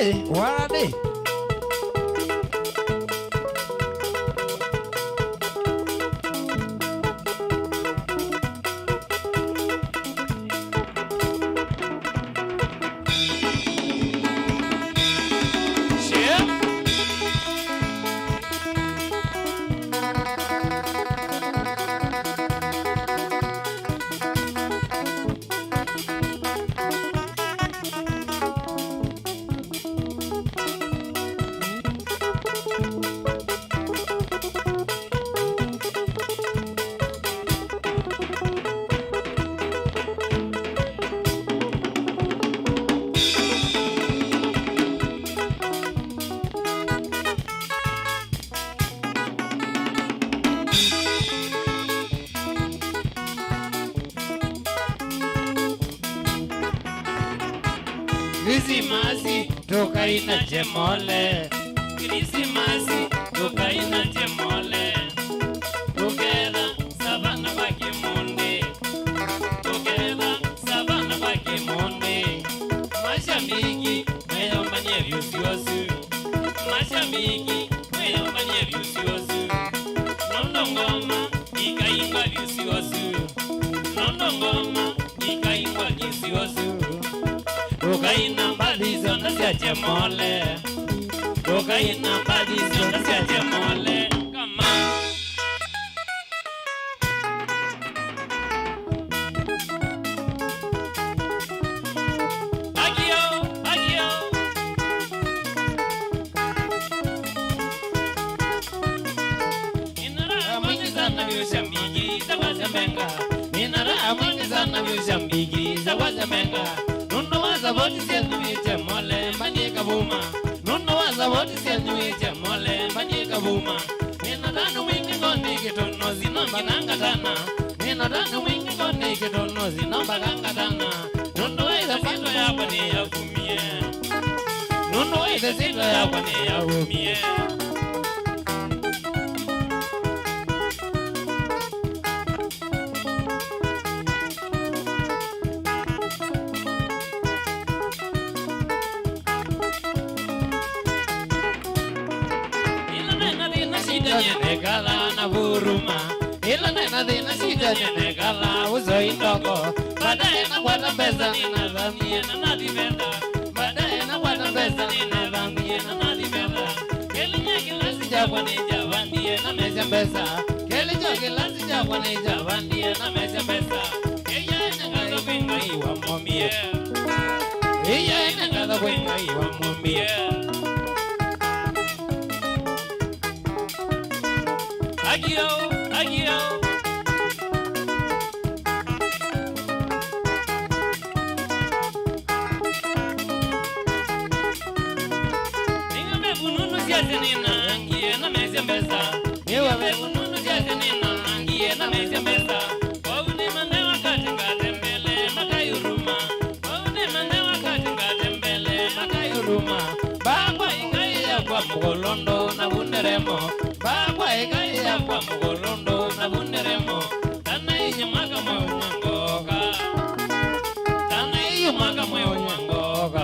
Warade. Krismasi tukaina jemole, Krismasi tukaina jemole, together savana bakimonde, together savana bakimonde. Mashamiki meyombanye vyusiosu, mashamiki meyombanye vyusiosu. Nondongoma ikaimba vyusiosu, nondongoma ikaimba vyusiosu. Tokaina mbalizo nasia jemole, tokaina mbalizo nasia jemole. Come on. Agio, agio. Inara mwingi sana vyushambigi, zawaza menga. Inara mwingi sana vyushambigi, zawaza menga. Nuno waza voti sienu viche mole manye kabuma. Nuno waza voti sienu viche mole manye kabuma. Nina danu mwingi ngoni kitono zinomba nangatana. Nina danu mwingi ngoni kitono zinomba nangatana. Nuno waza sito ya kwani ya kumie. Nuno waza sito ya kwani ya kumie. Negala na buruma, ila nena dina shida negala uzo indoko. Baadaye na kwata pesa nina dhamia na nadipenda. Baadaye na kwata pesa nina dhamia na nadipenda. Keli nyaki lasi jabwa ni javandie na mesha pesa. Keli nyaki lasi jabwa ni javandie na mesha pesa. Iya nengaza kwinga iwa momie. Iya nengaza kwinga iwa momie. Agio, agio. Ninga me bununu siase nina angie na mese mbesa. Niwa me bununu siase nina angie na mese mbesa. Waune mande wakati ngatembele makayuruma. Waune mande wakati ngatembele makayuruma. Bagwa ingai ya kwa mugolondo na bunderemo. Bagwa ingai ya kwa mugolondo na bunderemo. Tana inyamaga mwe unyangoka. Tana inyamaga mwe unyangoka.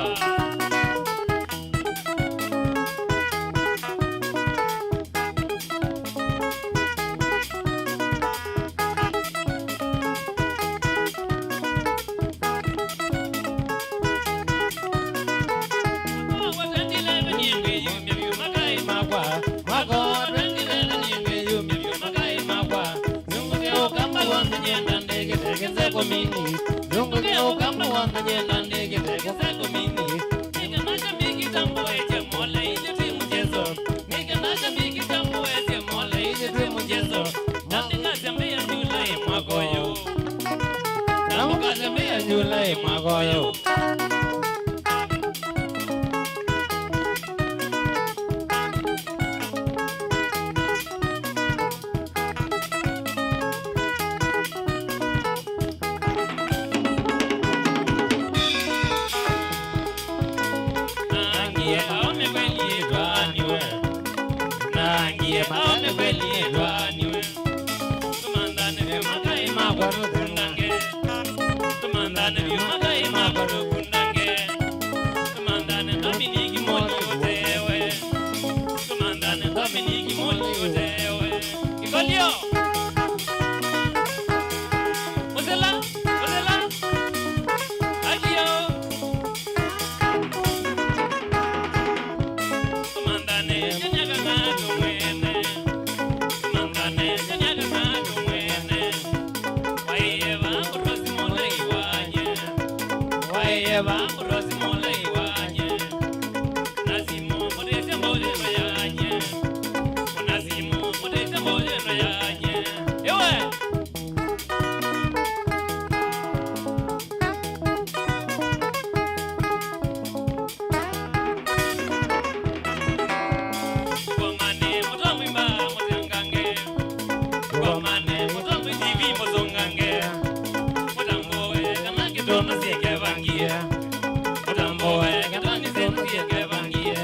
Dungu ke ukamba wanga nyenda ndege teke seko mini. Nika nasha miki tambo eche mole ije tui mchezo. Nika nasha miki tambo eche mole ije tui mchezo. Namuka sembea njulai magoyo. Namuka sembea njulai magoyo. Tumandane Ikolio Mozela Agio Mandane nyaga ngado mwene Mandane nyaga ngado mwene Waieva urozi mole iwanye Waieva urozi mole iwanye Nazimu mudeze mole yanye Nazimu mudeze mole yanye Ewe Gomane mutombi mba mutangange Gomane mutombi TV muzongange Mutambowe kana kidono sieke vangie Mutambowe kana nizenu sieke vangie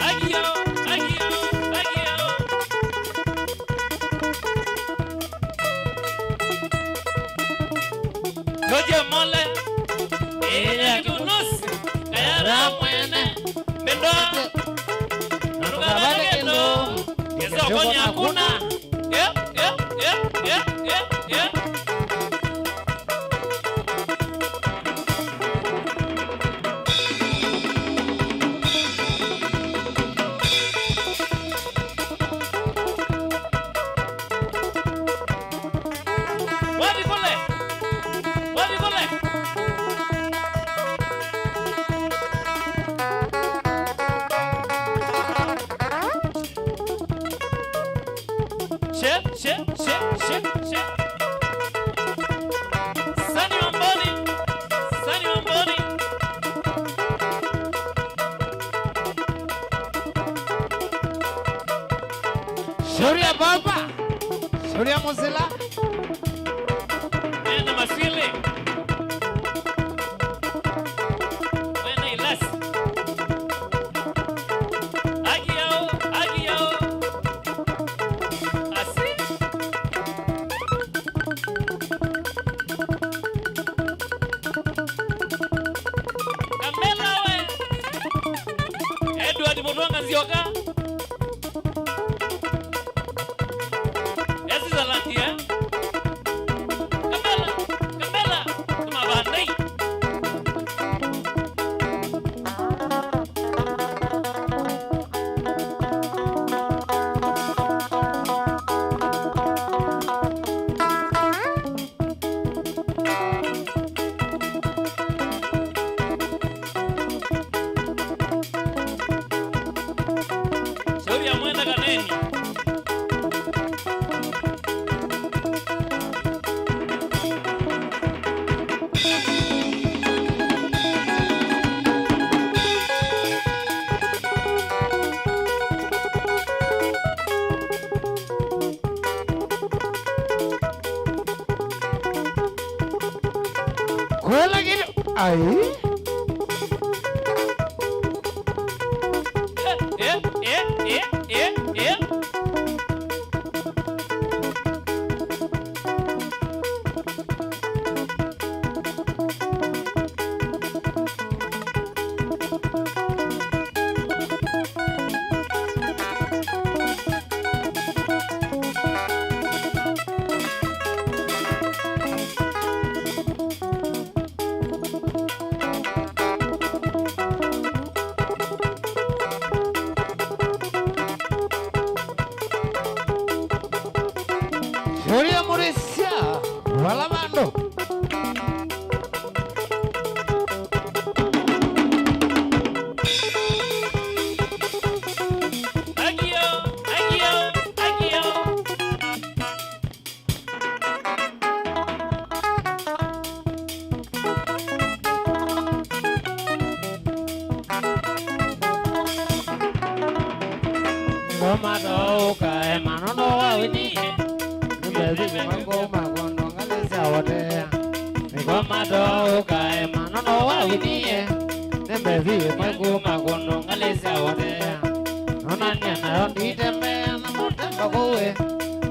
Agio Goje mole Kunus Kayara mwene Bendo Nukabade kendo Yeso konye hakuna Wapi kule Shit Sunny Wamboni Surya Baba, Surya Mozela, Ena Maswili Wena Ilas Agio Asi Kamela we Edward Mutwanga Nzioka Esi Zalati Kamela Tuma bandai Surya mwenda kaneni Kuela gini, ay, Surya Mauricia, Walamando. Agio Goma doka, emano no wini. Mbezi goma gono ngaleza wote. Goma doka, emano no wini. Mbezi goma gono ngaleza wote. Nonanya na ndite me na mutemba kowe.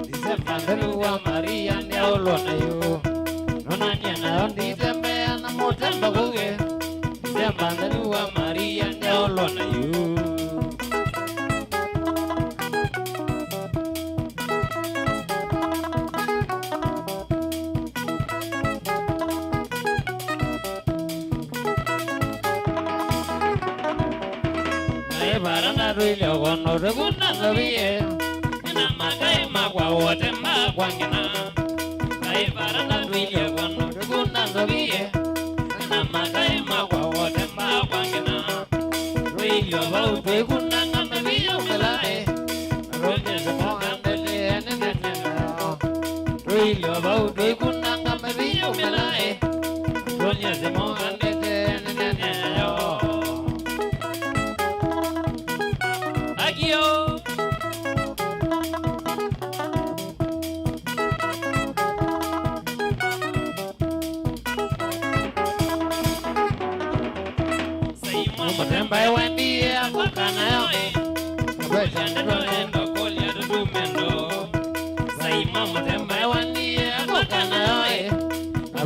Disemba ndeluwa Maria ndiaulo na yo. Nonanya na ndite me na mutemba kowe. Disemba ndeluwa Maria ndiaulo na yo. Barana ruilo gono reguna sabie na magai magwa wote magwangena kai barana ruilo gono reguna sabie na magai magwa wote magwangena ruilo bau reguna ngame bio melae roje samo andele nene ruilo bau reguna ngame bio melae roje samo andele nene agio Mtembai wendi akukana yo Bajanda dolendo kolia dumendo Saima mtembai wendi akukana yo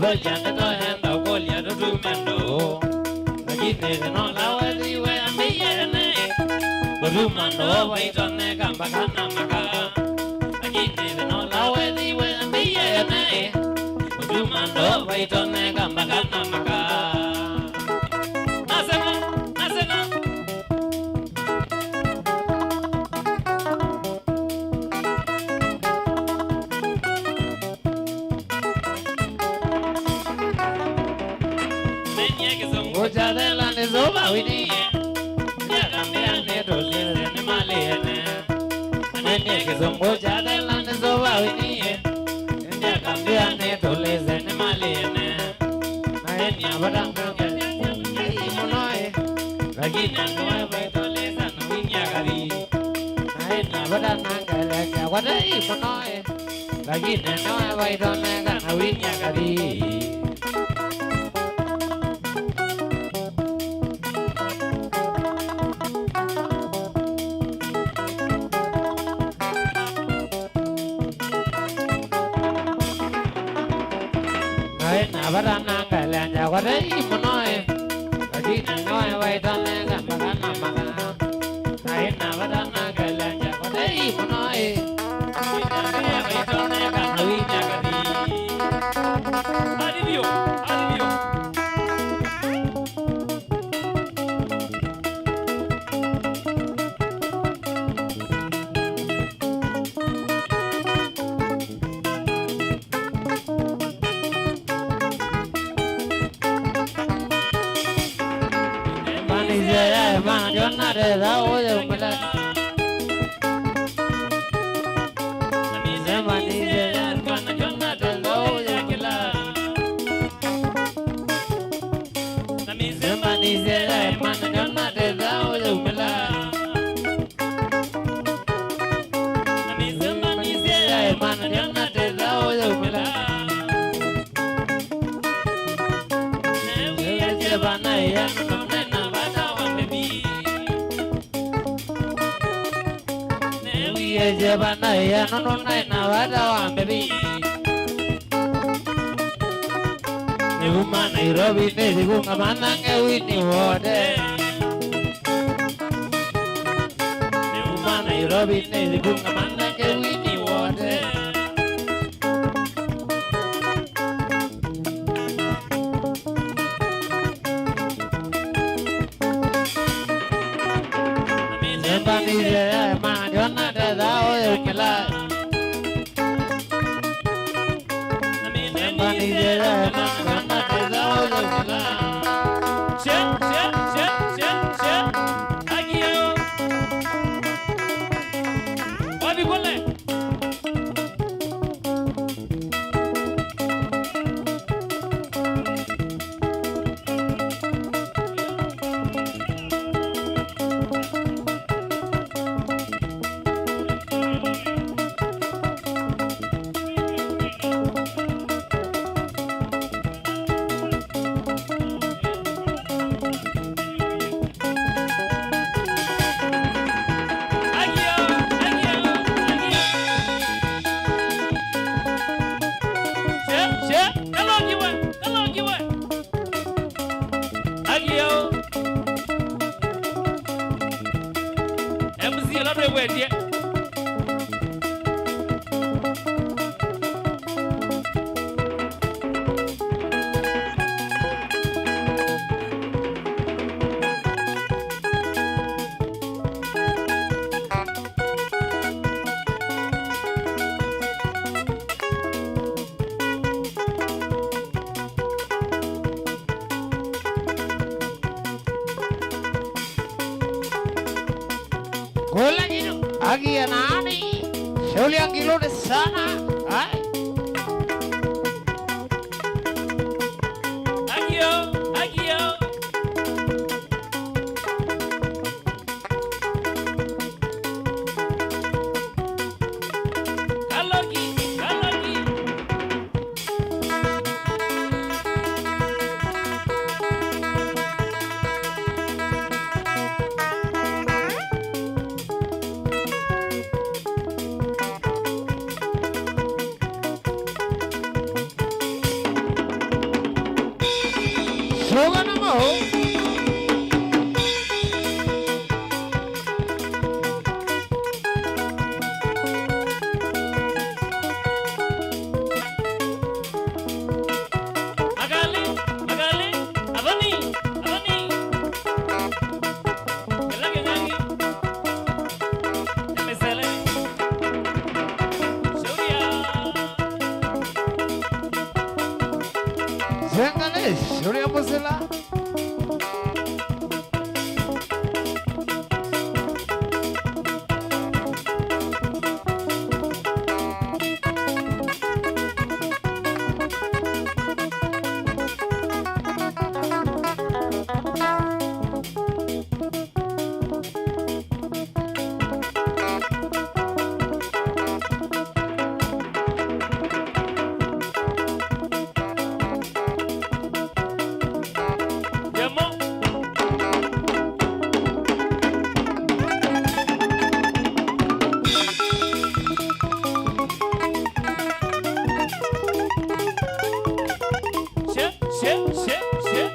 Bajanda dolendo kolia dumendo Agite no Lawezi we ambiyene Budumando waitone kambakana maka Agite no lawezi we ambiyene Budumando waitone kambakana maka Ojadela ne zoba wini Yakambia ne dolile ne malene Nene kizongo jadela ne zoba wini Yakambia ne dolile ne malene Nene abadanga imonoe Ragina no baitoleza no vinyagari Nene abadanga leka wada imonoe Lagine no baidonega na winyagari Barana kalanja wada imonoe Agina noe waitone gambagana magana Naina barana kalanja wada imonoe Yakambia baitone kana vinyagari Adivio, adivio Jona de da oye umela Zamani de mana jona de da oye umela Zamani de mana jona de da oye umela Zamani de mana jona de da oye umela Ne bana ya Jebana ya no na wada wa baby Ni uma Nairobi ne digunga manange wini wode Ni uma Nairobi ne digunga manange wini wode Jebani ya ma jona de da oye kila Jebani ya ma jona de da oye kila Agio Wabi kule de wedie. Hola Gino, aquí a nani, Julian Gilo de sana, ay. Aquí yo. Kalogi. Soga na mo. Magali, Avani. Kelagi nangi. Mesele. Surya. Zengale, Julian Musela. Yamo. Shit.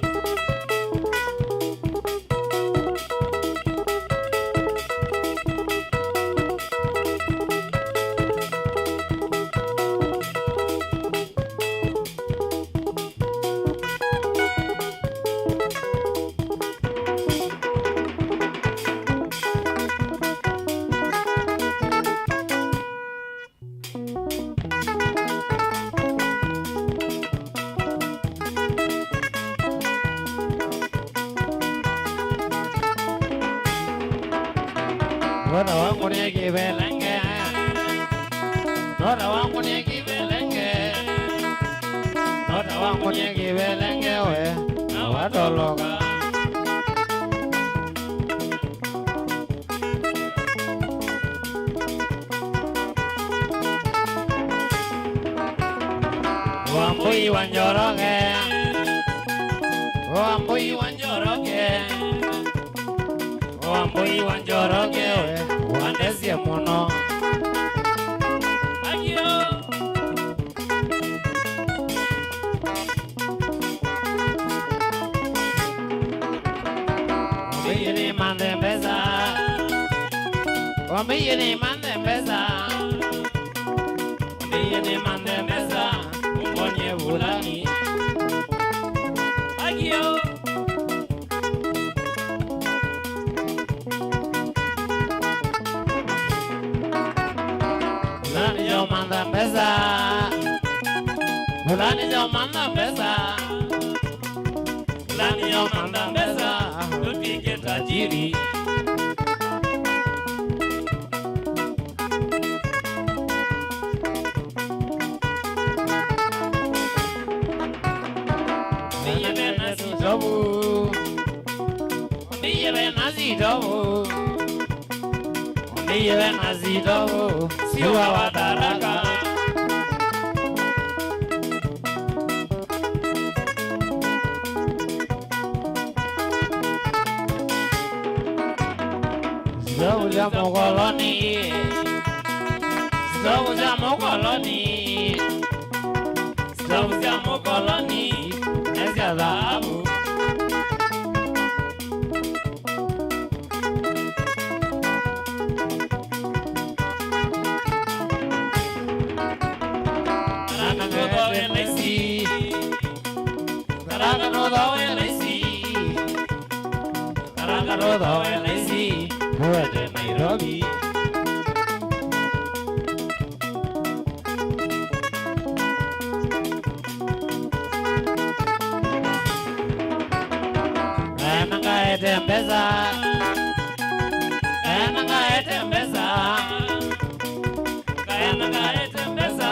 Nora wangu ni kibelenge, Nora wangu ni kibelenge, Nora wangu ni kibelenge we, awatologa. Wambui wanjoroge, Wambui wanjoroge, Wambui wanjoroge we, wandesie muno. Agio. Wambui mande mbeza, Wambui mande mbeza, Wambui mande mbeza, Mbonye vulani. Agio. Fulani yo manda pesa, Fulani yo manda pesa, Fulani yo manda pesa, tupige tajiri. Miye bena si tobu, Miye bena si tobu, Miye bena si tobu, siwa wataraka. Zauja mokoloni, Zauja mokoloni, Zauja mokoloni, Ezia dhahabu. Rodo LC, Muerte Nairobi. Enanga etembeza, enanga etembeza, enanga etembeza,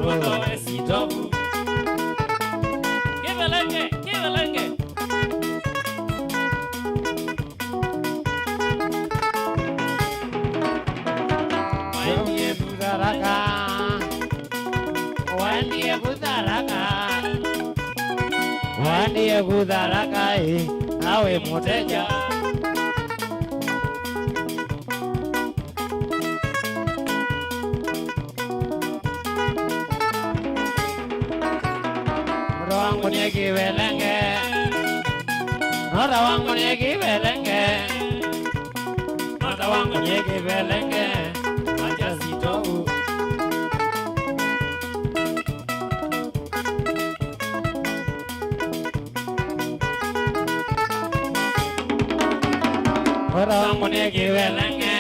Rodo esitobu. Kivelenge, kivelenge. Wendie Budaraka, Wendie Budaraka, Wendie Budaraka, nawe muteja. Moro wangu ni kivelenge, moro wangu ni kivelenge, moro wangu ni kivelenge. Majazito Ora wangu ni kivelenge,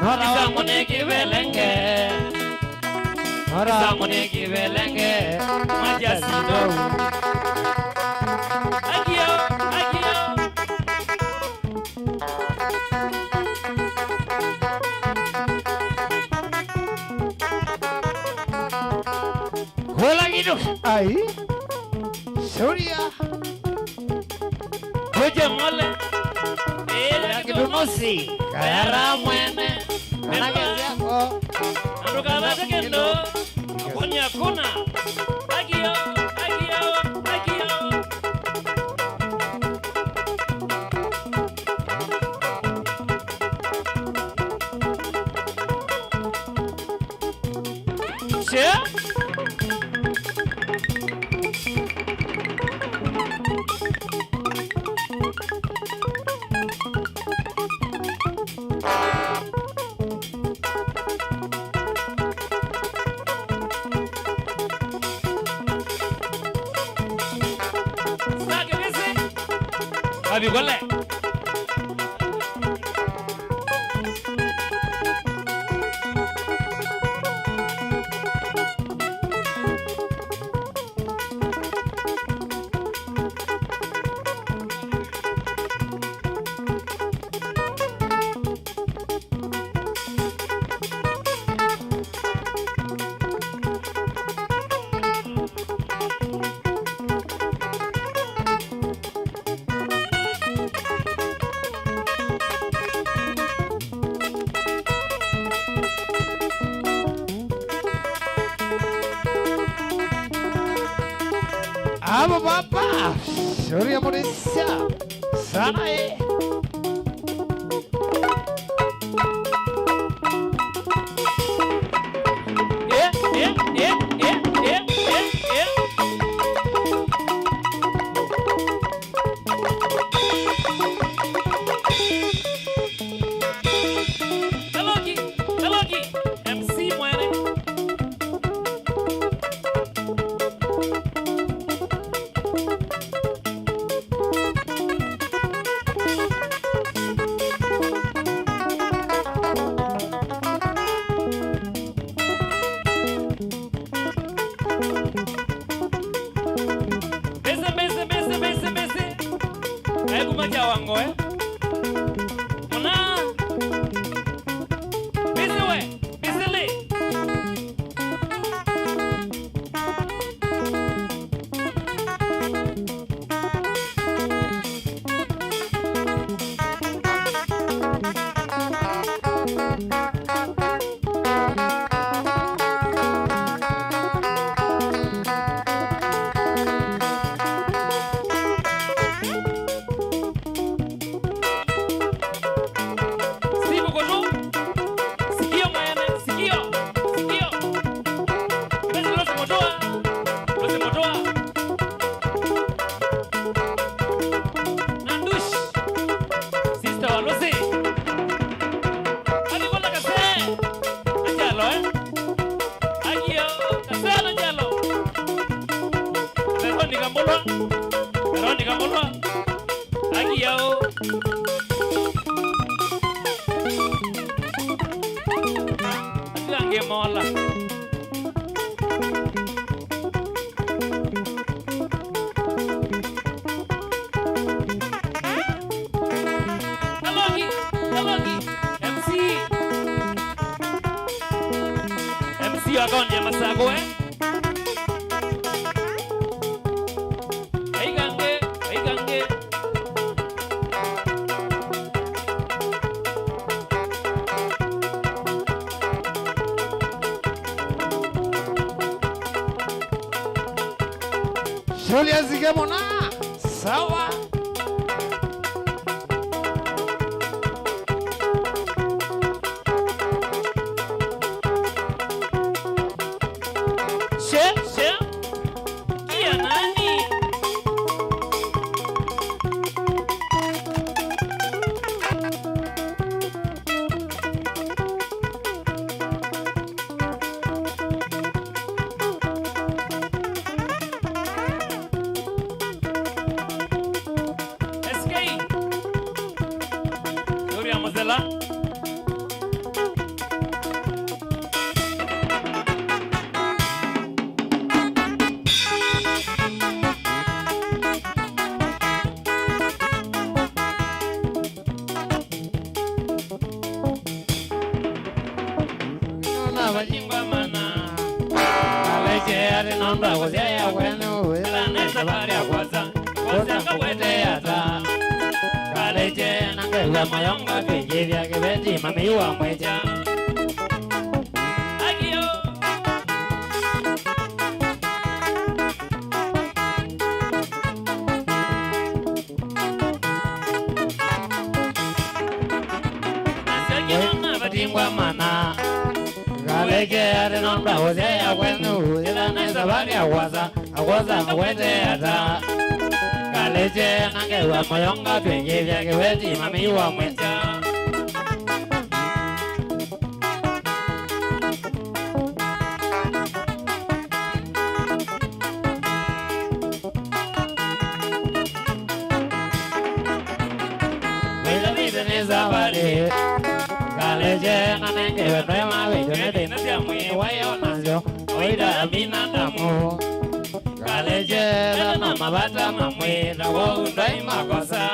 ora wangu ni kivelenge, ora wangu ni kivelenge. Majazito Agio, agio. Hola gitu. Ahí. Soria. Oye, mole. Kitu mosi kayara mwene anagezeko Arugala kendo. Kwani hakuna. Agio, agio, agio. che Sake bisi. Abi gole. Amo papa. Soria Mauricia. Sana Kaloki, Kaloki. MC mwene. ke mola Alogi MC akonde masago Aigange Julia Zigemona. Sawa. Kia nani SK Gloria Mozella Bajingwa mana Kaleche ari namba wazia ya wenu Ila nesa bari ya kwaza Kabwete ya ta Kaleche nangewa mayonga Vijivya kibeti mamiwa mwecha Agio Bajingwa mana Kaleche ari namba wazia ya wenu Ila nesa bari ya kwaza kabwete ya ta Kaleche nangewa mayonga Vijivya kibeti mamiwa mwecha Zabari Kaleche nangewa Prema vijone na siamwe Wayo nazyo Oida binadamu Kaleche na mabata mamwe Rawo undai makosa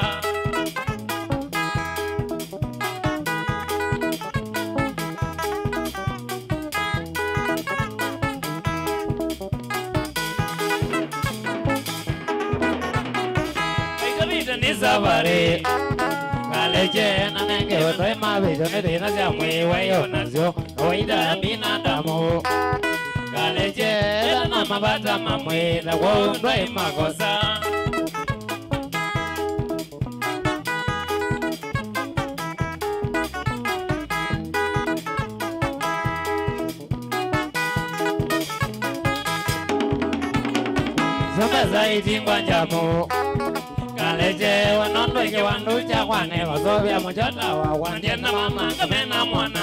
Aikabita ni zabari Kaleche nangewa Prema vijone na siamwe Wayo nazyo Oida binadamu Kaleche na mabata mamwe Rawo undai makosa Zambeza itingwa njamu Kaleche wanondo ike wanducha kwane Wasovya mchota wa wanjena mama Kamena mwana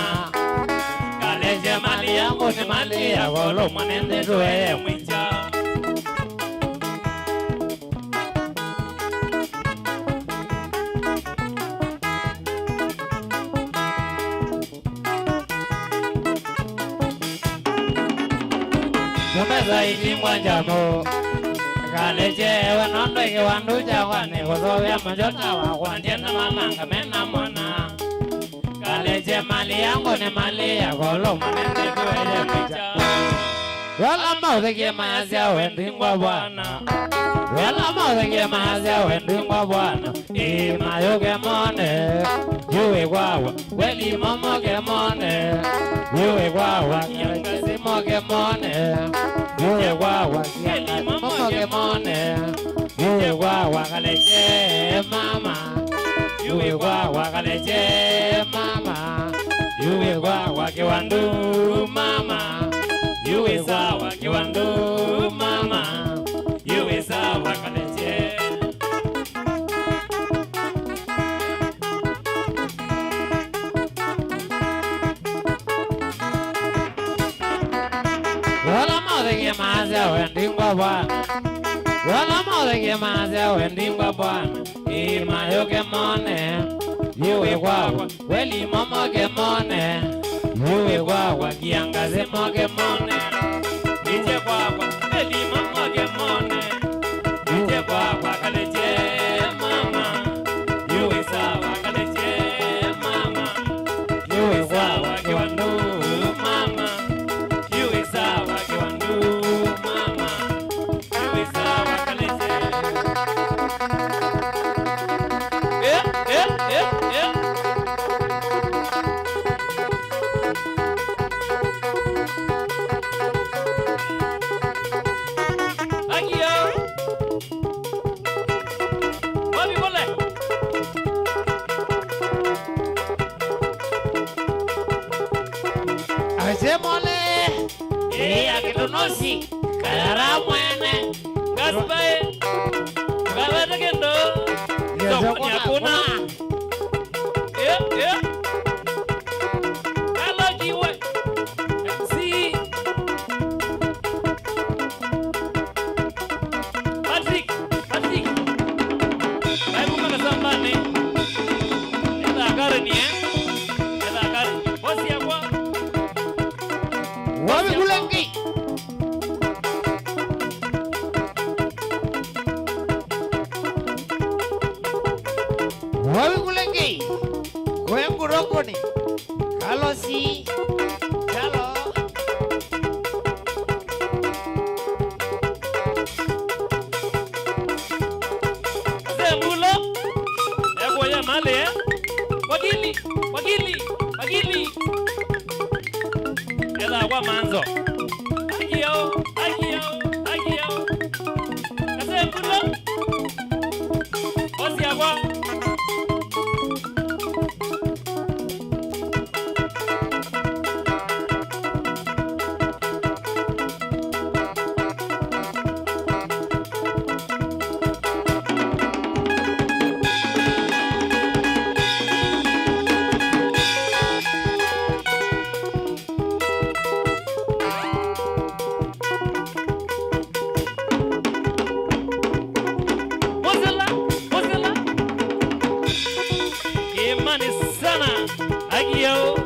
Kaleche mali yangu ni mali yako Lo mwanende tuweye mwincha Zambeza itingwa njamu Kaleche wanondo ike wanducha kwane Wasovya mchota wa wanjena mama Kamena mwana Kaleche mali yangu ni mali yako Lo mwanende tuweye mwincha Wala mauthike maazia wendingwa bwana Wala mauthike maazia wendingwa bwana Imayuke mone Yuwe kwawa Weli momoke mone Yuwe kwawa Kiangasi moke mone Yuwe kwawa Kiangasi moke mone Yuwe kwawa Kaleche mama Yuwe kwawa Kaleche mama Yuwe kwawa Kiwandu mama Yuwe sawa Kiwandu mama Yuwe sawa Kaleche Wala maudhike maazia wendingwa bwana Wala maudhike maazia wendingwa bwana Imayuke mone Yuwe kwawa Weli momoke mone Yuwe kwawa Kiangasi Kachemole. Akitunosi kayara mwene Gaspae. Gawata kendo. Sokoni hakuna. Yeah. Hello jiwe. MC. Patrick. Hebu kaka sambani. Enda agare ni Enda agare. Bosi yakwa. Wabi kulengi. Wabi kulengi. Kwengu rokoni. Halo si. Halo. Sembulo. Yakwa ya male Wakili. Eda kwa manzo. Agio. Sembulo. Bosi yakwa. Mozilla. Imani sana. Agio.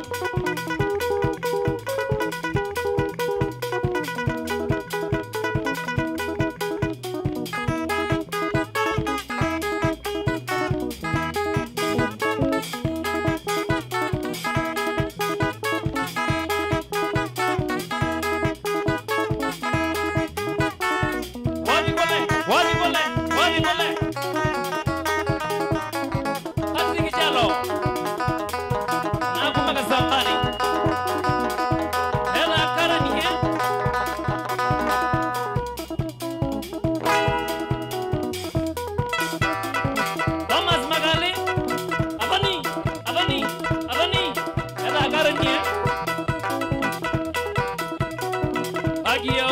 Wali. Patrick Jalo. Na kumaka sambani. Hela karani Thomas Magali. Avani. Hela karani Agio.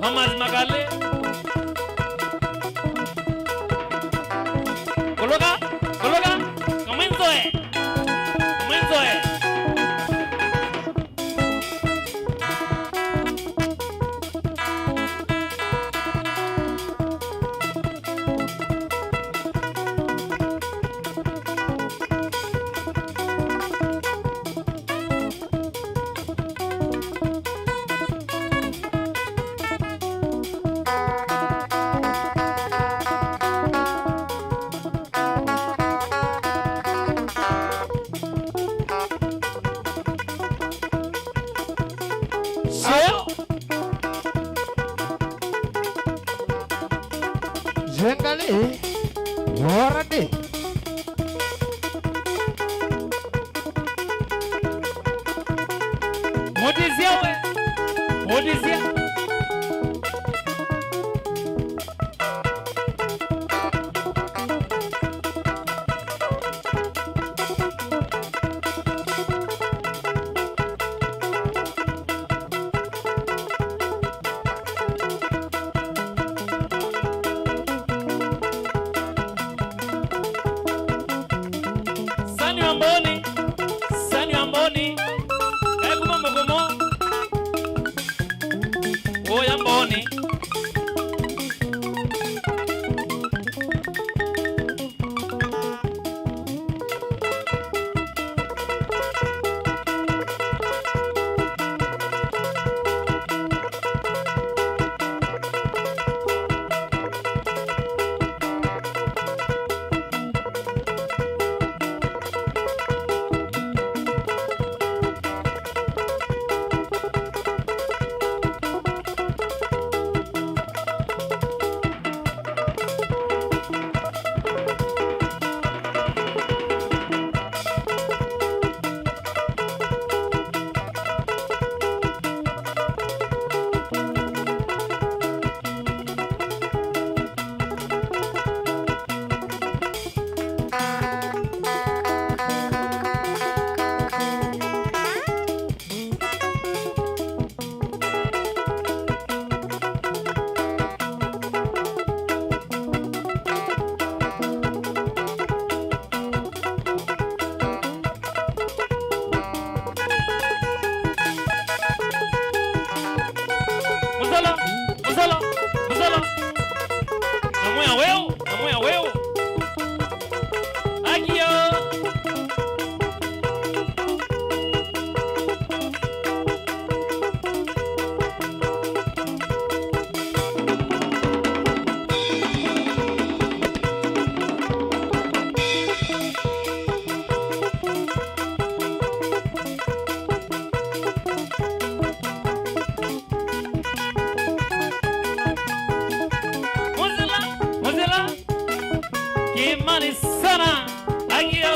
Thomas Magali. Coloca. Comienzo. Jengali. Warade. Modizia. Sani Amboni. Kuma mogomo. Asante sana. Agio.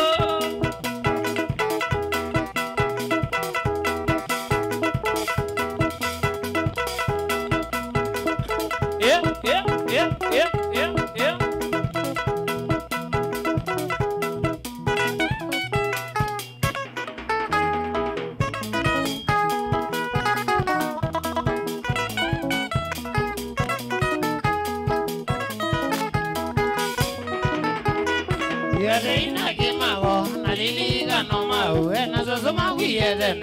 Yeah. Yadina kimago naliliga no mau na zozo mawiyede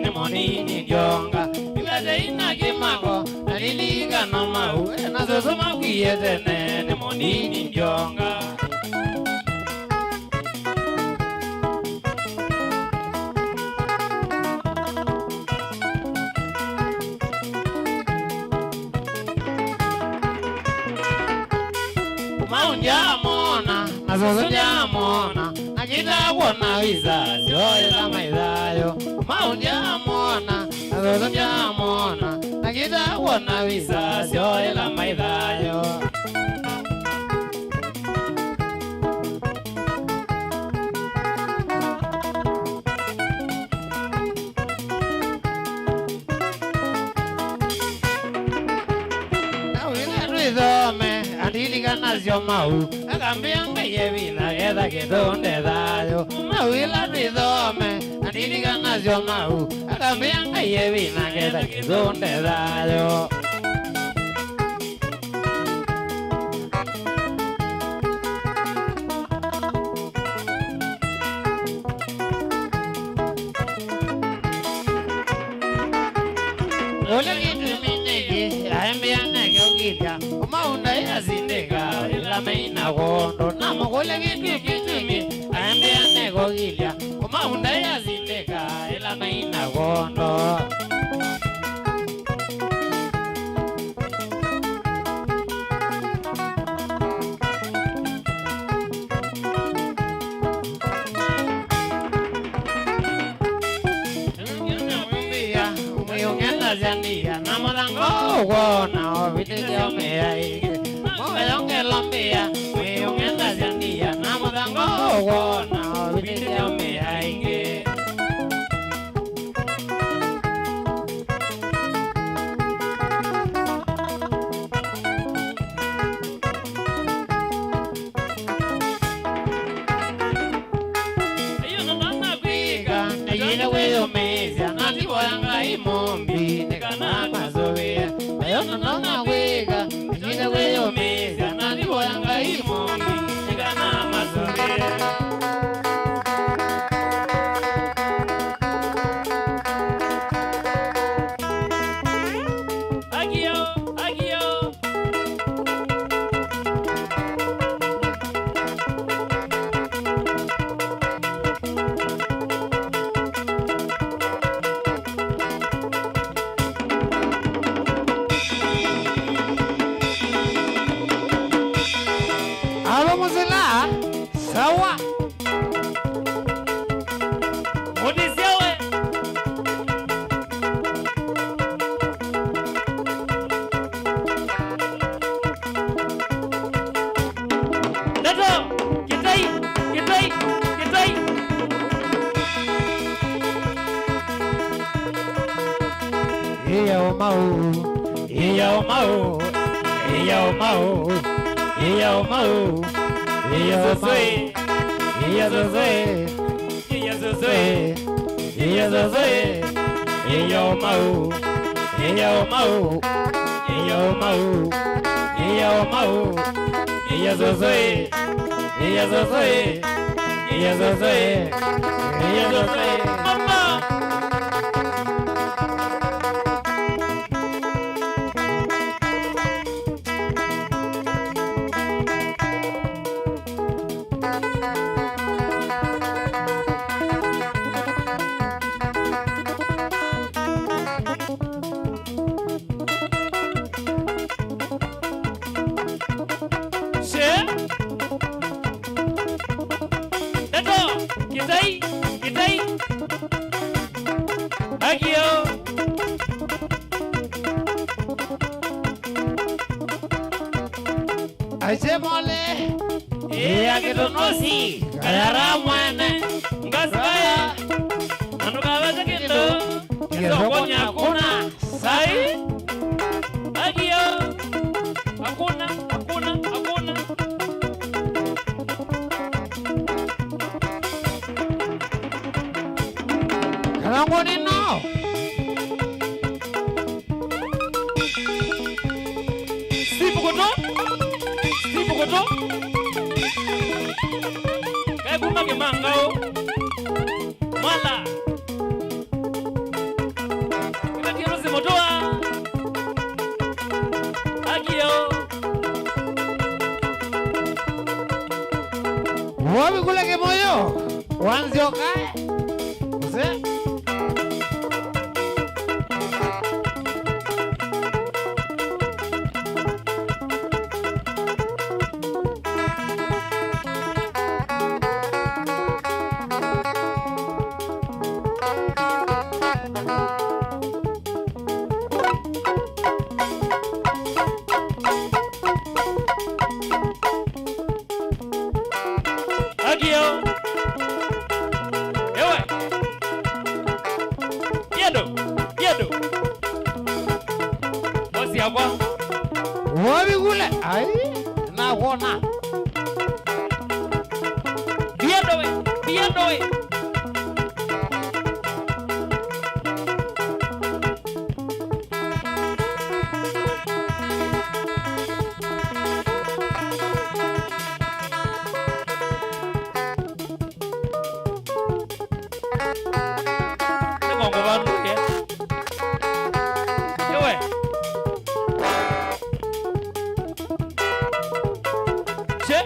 ne moni ni jonga. Yadina kimago naliliga no mau na zozo mawiyede ne moni ni jonga. Maunjamona nazozo jamona najita wona wiza sio la maidayo. Maunjamona nazozo jamona najita wona wiza sio la maidayo. Andiliga nacio mau agambia ngai vila getha githunde thayo. Mawila rithome andiliga nacio mau agambia ngai vila getha githunde thayo. Ole gitu minegi aembia nego gita maunda ya zindega la meina gondo na mogole gitu kitumi aembia nego gita maunda ya zindega la meina gondo. Zandia namorango wona obitio meaige moyonge lombia moyonge zandia namorango wona obitio meaige. Ayo nana kwiga ayina weyo mezia nandi boyanga imombi nekana mazovea. Ayo nana kwiga ayina weyo mezia nandi boyanga imombi nekana mazovea. Muzila sawa Mudisiawe. Dato, kitai. Iyo mau Kitai. Agio. Aise mole ya kitonosi kayara mwana Ngaskaya Anukaweza kitu Kizokonya kuna Sai Agio Hakuna Kalango nino. Sipu koto Kaya kumage mangao Mala Kita kiro si motoa Agio Wabi kule kemoyo. Wanzio kae. Use. Agio Ewe Yedo Bosi akwa Wabi kule. Ai. Na kuona. Biendo we Ngongo bandu ya Ewe Che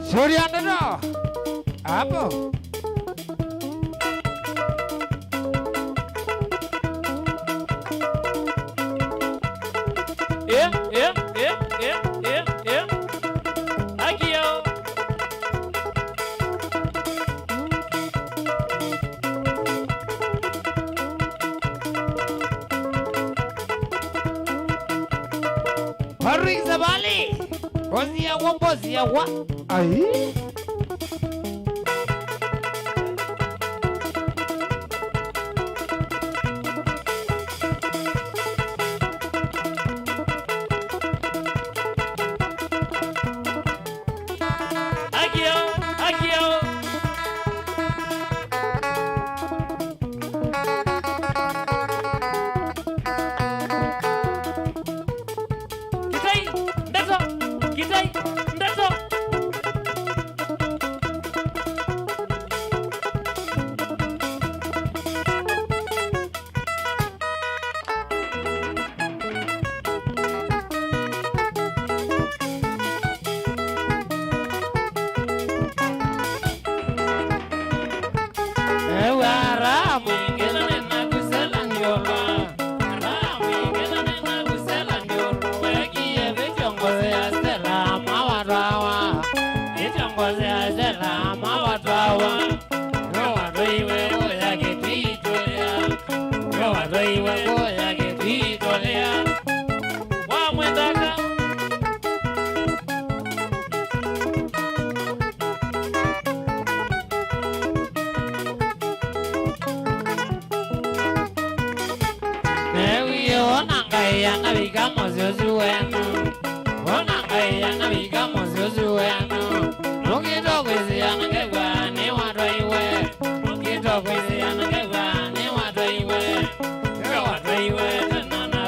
Suriana no. Apo. Agio Parik Zabali. Bozi ya wa. Ai. Agio Kitai Ndato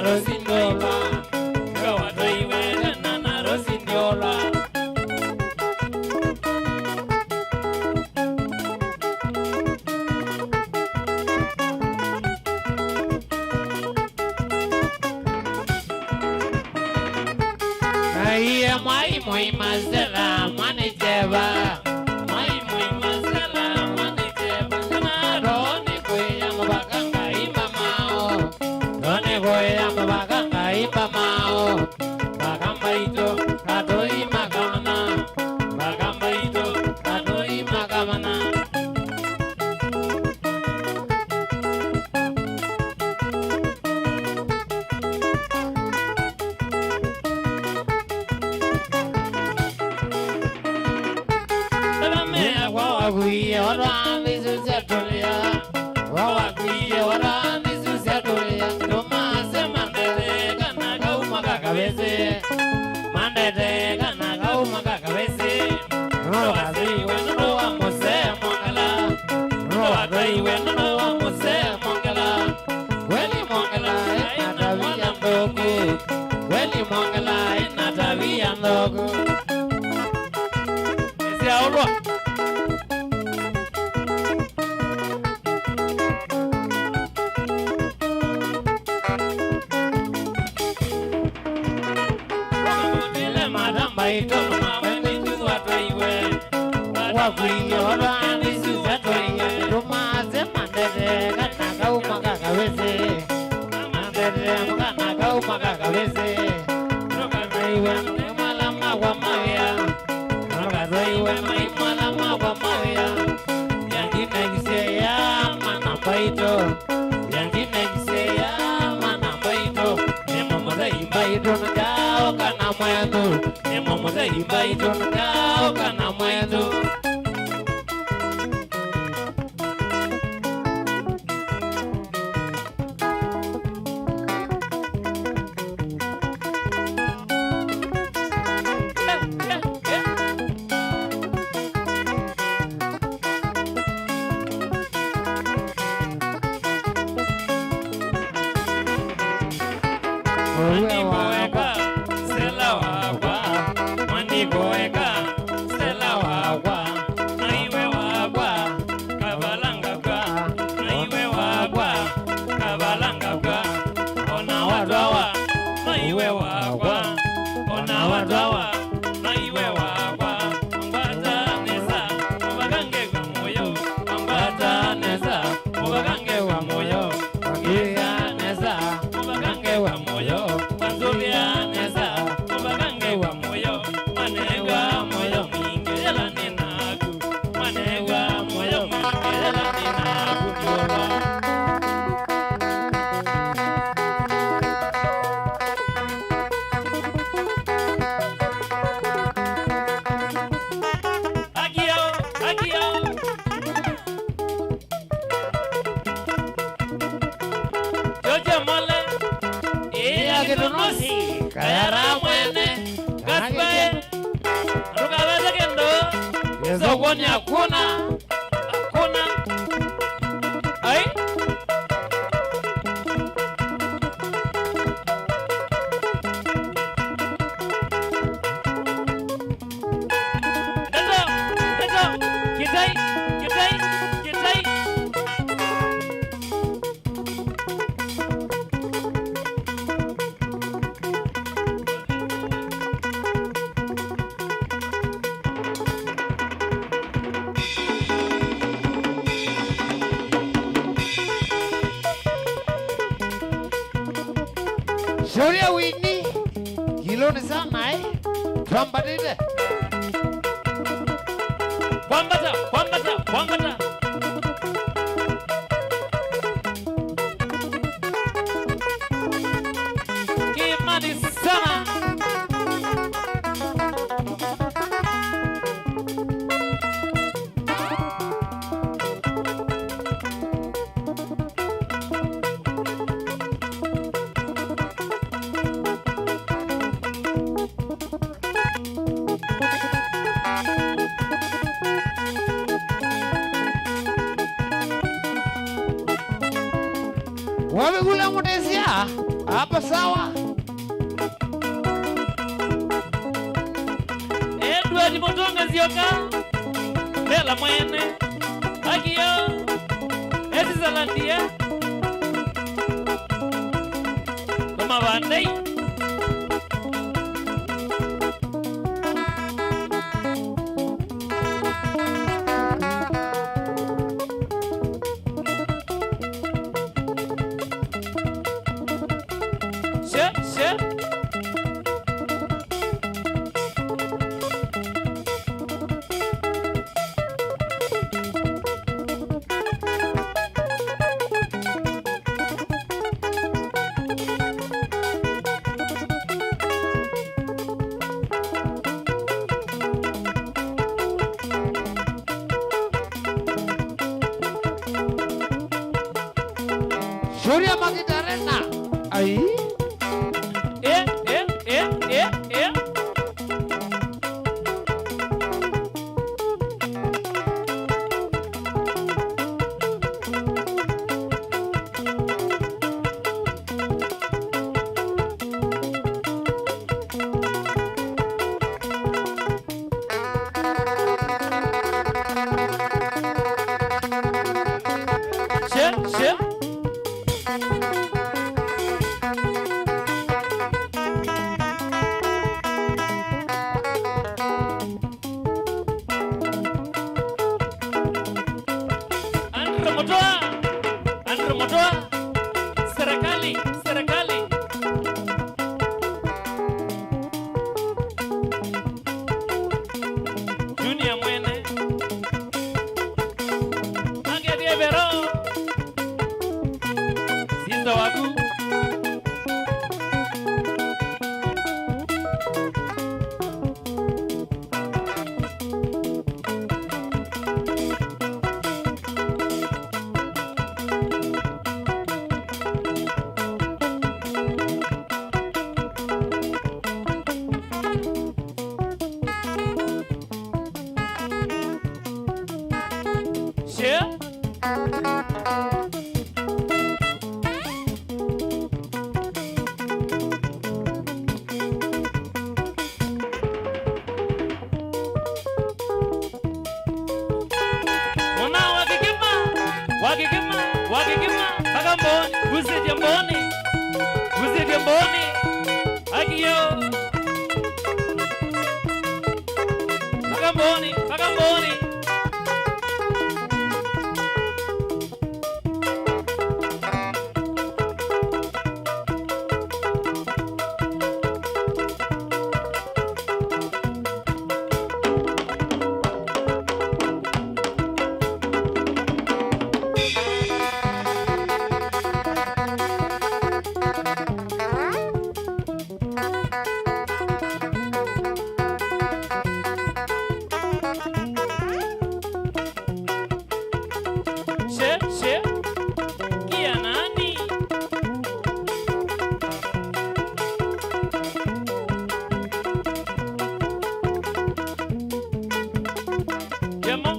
Rosindola, go away, muy mazela manijeba. Mai muy mazela manijeba. Doni kuya mabaganga imamao. Doni kuya mabaganga imamao. Bagamba ito katoi magamana. Bagamba ito katoi magamana. Wawaguye warandi susatulia. Wawaguye warandi susatulia. Tomase mandete kanaga umaga kabese. Mandete kanaga umaga kabese. Rogaziwe no wa mose mongala. Rogaziwe no wa mose mongala. Weli mongala inatavia ndogo. Weli mongala inatavia ndogo. Ese aulo. Ito mawende tu ataiwe. Waguye warandi susatulia. Tomase mandete kanaga umaga kabese. Mandete kanaga umaga kabese. Rogaziwe malama wa mawia. Rogaziwe malama wa mawia. Yangine giseya manabaito. Yangine giseya manabaito. Nemomoza imbaito nakao kana mwendo. Nemomoza imbaito nakao kana mwendo. Manigoeka, sela wawa. Manigoeka, sela wawa. Naiwe wawa, kabalanga kwa. Naiwe wawa, kabalanga kwa. Ona wadwawa, naiwe wawa. Ona wadwawa, naiwe wawa. Mbata nesa, mubagange kwa moyo. Mbata nesa, mubagange kwa moyo. Wangia nesa, mubagange kwa moyo. Wanzulia nesa, mubagange kwa moyo. Manegwa moyo mingi yala ninaku. Manegwa moyo mingi yala ninaku diwa. Agio, agio. Jojo mole, iya kidunusi, kayara mwene, gaspe, rukaweza kendo, sokoni hakuna, hakuna, ai. Dezo, kitai, kitai, kitai. Shoria wini kilo ni sana Twambadile Kwambata, kwambata, kwambata. Kimani sana. Wamegula mutesia hapa sawa. Edward Mutonga zioka Bela mwene Agio Ezi Zalandia Kama bandai Shuria Magitarena. Ai. Eh. Shit. Andro motoa. Serikali. Junior mwene. Magedie Vero. Sister Wagu. Share. Wakigima, Bagamboni, Guzidi Mboni, Agio, Bagamboni. She, kia nani? Jamo.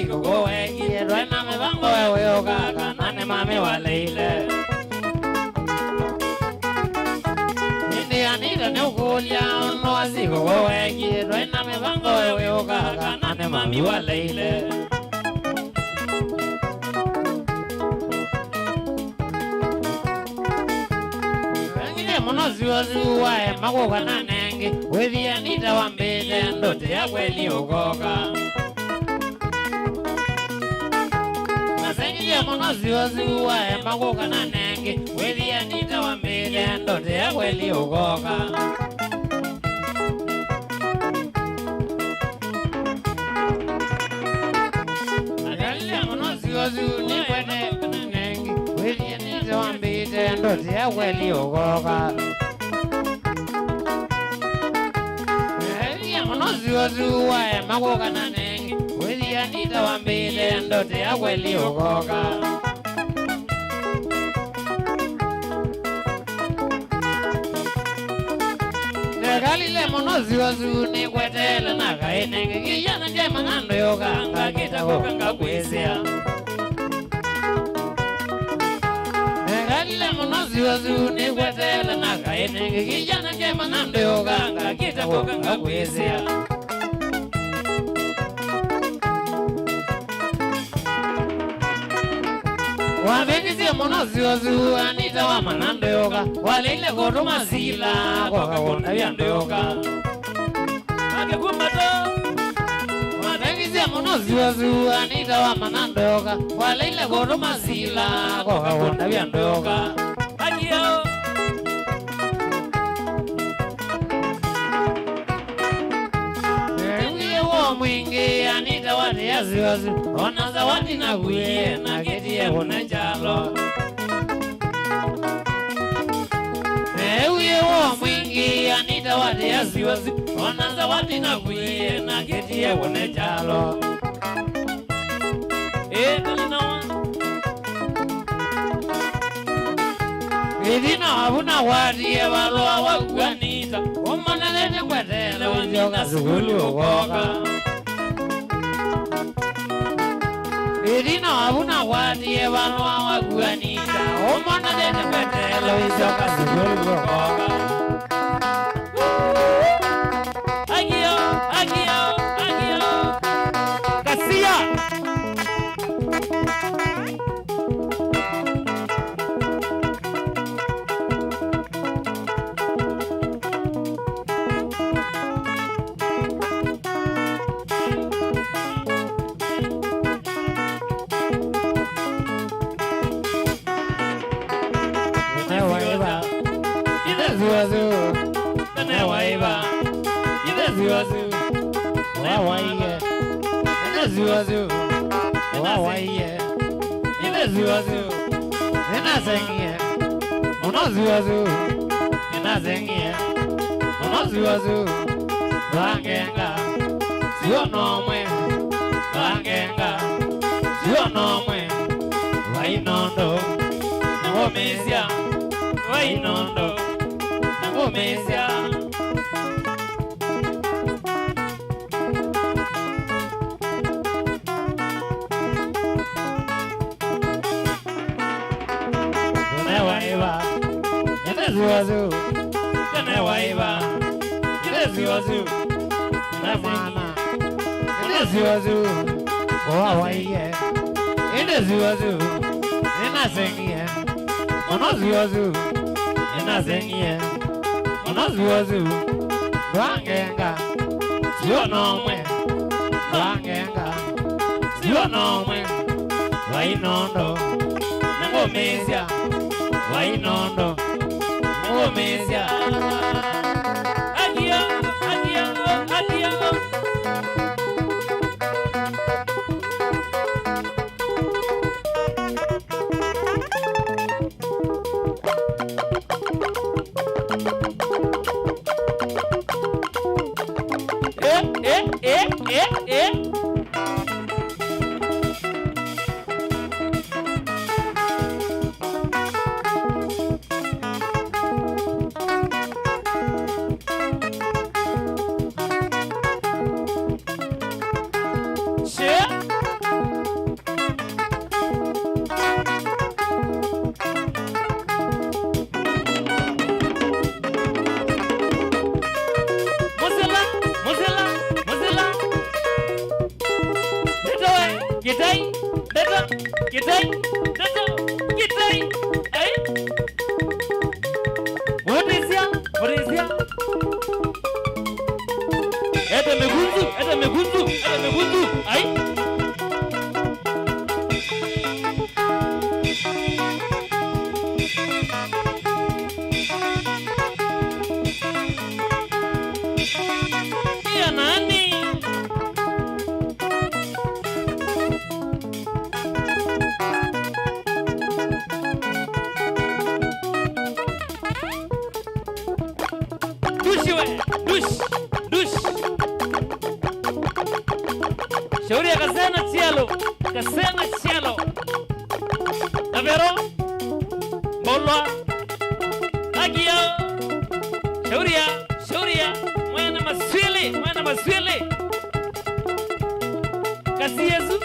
Go away, right now, I'm going to go. And Mammy Wale. Need a new goal, yeah, no, I see go away, right now, I'm going to go. And Mammy Wale. Monozuai, Magoganang, with the Anita one bed and the Yaweli Ogoga. Monozuai, Magoganang, with the Anita one bed and the Yaweli Ogoga. Monozu, with the Anita one bed and the Yaweli Ogoga. Monozuai, Magoganang, with the Anita one bed and the Yaweli Ogoga. Galile monozuazu ni kwetele na kainenge kijana jema ngando yoga ngakita kokanga kwezea. Galile monozuazu ni kwetele na kainenge kijana jema ngando yoga ngakita kokanga kwezea. Wabenizi monozuazu anita wa manando yoga walile koruma zila kwa kakonda vyando yoga. Agekumato wabenizi monozuazu anita wa manando yoga walile koruma zila kwa kakonda vyando yoga. Agio mwingi anita wate ziwazi ona zawadi na kuye na ketie kuna chalo uye wa mwingi anita wadi ya ziwazi ona zawadi na kuye na ketie kuna chalo kalinawa idina wabuna wadi ya walwa wakuanita omana lete kwetele wanyoka sukulu ukoka idina wabuna wadi ya walwa wakuanita omana lete kwetele wanyoka sukulu ukoka agio kasia Ziwazu, wawaiye, ine ziwazu, ina zengie, ono ziwazu, ina zengie, ono ziwazu, bangenga, sio nomwe, bangenga, sio nomwe, wainondo, nangomesya, wainondo, nangomesya. Ziwazu, kene waiba, ine ziwazu, ine mana, ine ziwazu, wawaiye, ine ziwazu, ina zengie, ono ziwazu, ina zengie, ono ziwazu, bangenga, sio nomwe, bangenga, sio nomwe, wainondo, nangomesya, wainondo. Mesia agio Eta megundu, ay. Ya nani? Dush. Shauri akasema cielo. Davvero? Bolwa. Agio. Shauria. Mwana maswili. Kasi Yesu.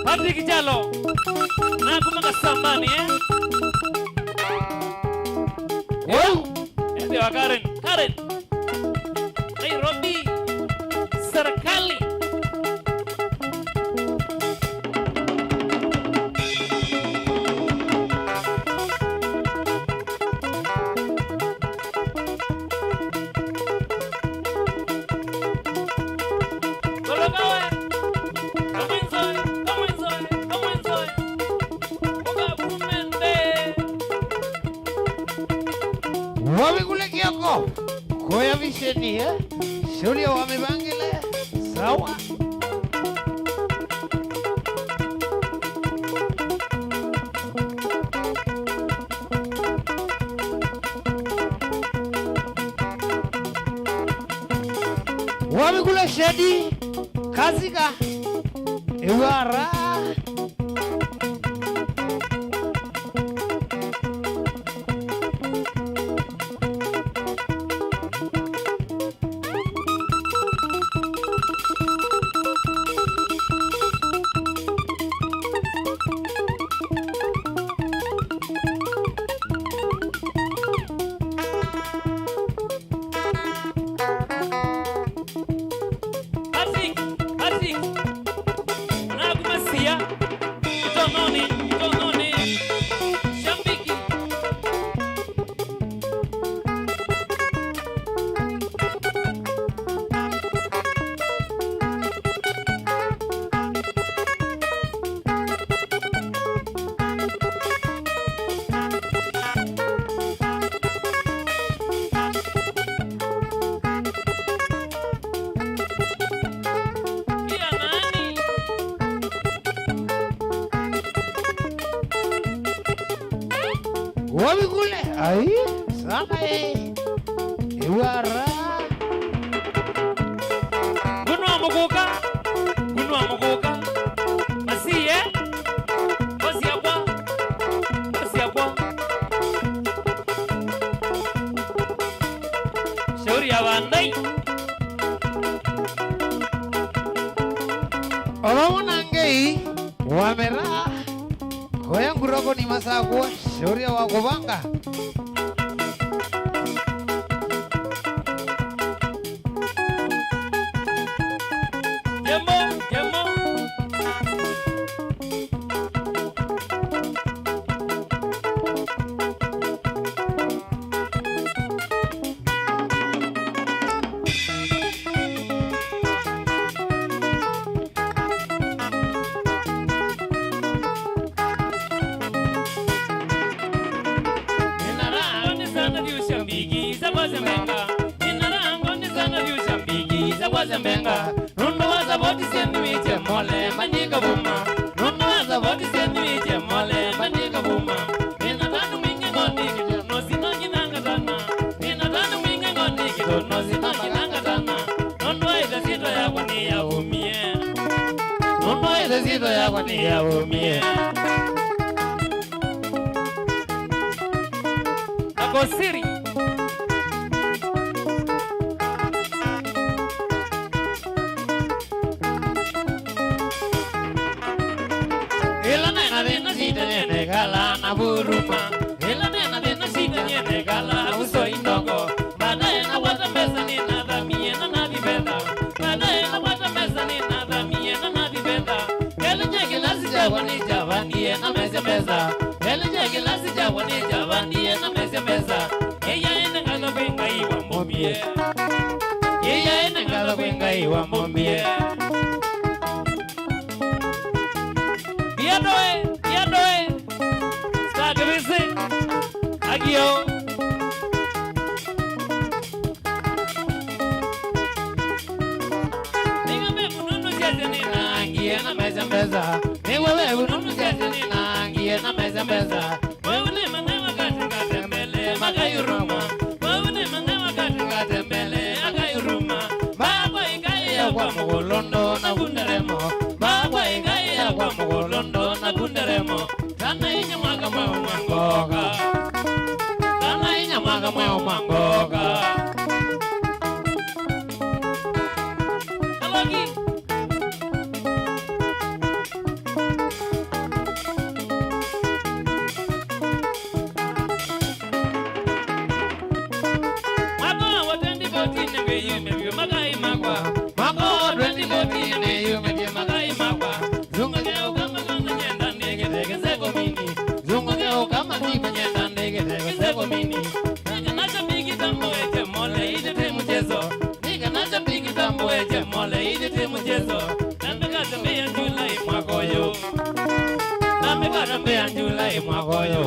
Patrick Jalo. Na kumaka sambani wa Karen. Karen. Nairobi. Serikali. Wamekule kioko koya visheni shauri ya wamebangile sawa. Wamekule shedi kazika iwara wamekule ai sana iwara Gunwa muguka Masiye Osiakwa Shauri ya Wandai Olomona ngei wamera koya nguroko ni masagwa shauri ya wakubanga Jembo Zembenga Nuno waza bodi sendi wiche mole Mandiga buma Nuno waza bodi sendi wiche mole Mandiga buma Nina tanu mingi ngondi kido Nosi nangi nanga tana Nina tanu mingi ngondi kido Nosi nangi nanga tana Nuno eza sito ya kwa ni ya umie Nuno eza sito ya kwa ni ya umie Ako siri Gala na buruma ila nena dena sita nyene gala uso indogo baadaye na wata meza ni nada mie na nadi benda baadaye na wata meza ni nada mie na nadi benda ele nyege lasi jawani javani na meza meza ele nyege lasi jawani javani na meza meza eya ene ngala benga iwa momie eya ene ngala benga iwa momie biadoe Agio Ningabe bununu siaze nina angie na meza meza Ningabe bununu siaze nina angie na meza meza Wewe mangewa katika tembele magayuruma Wewe mangewa katika tembele agayuruma Baba ingai ya kwa mugolondo na gunderemo Baba ingai ya kwa mugolondo na gunderemo Kana inya mwaga mwangoga Nyamaga mweo mangoga Kalogi mekara mbe anjula imwagoyo.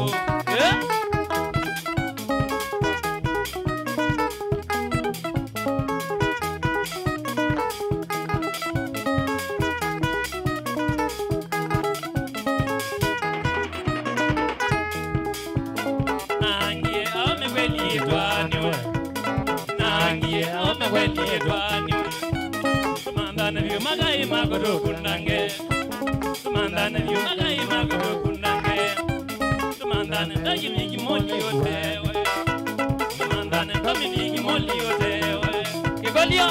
Nangie ome kweli twani. Nangie ome kweli twani. Tumandana vyo magai magoro kundange. Tumandana vyo magai magoro kundange. Tumandana ndagi miki moli yotewe. Tumandana ndagi miki moli yotewe. Kigolio.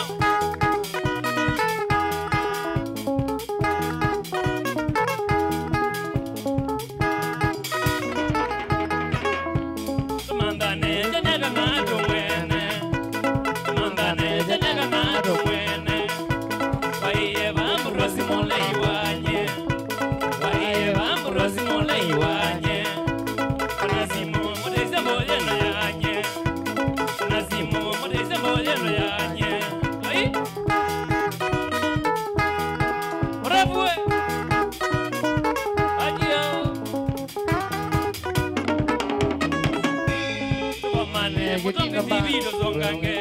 Tumandane jenega ngado mwene. Tumandane jenega ngado mwene. Waiye vamburosi mole iwanye. Waiye vamburosi mole iwanye. Kanasimu mudeze mole no yanye. Kanasimu mudeze mole no yanye. Ai. Bravo. Adio. Tuamane mutombe divido zongange.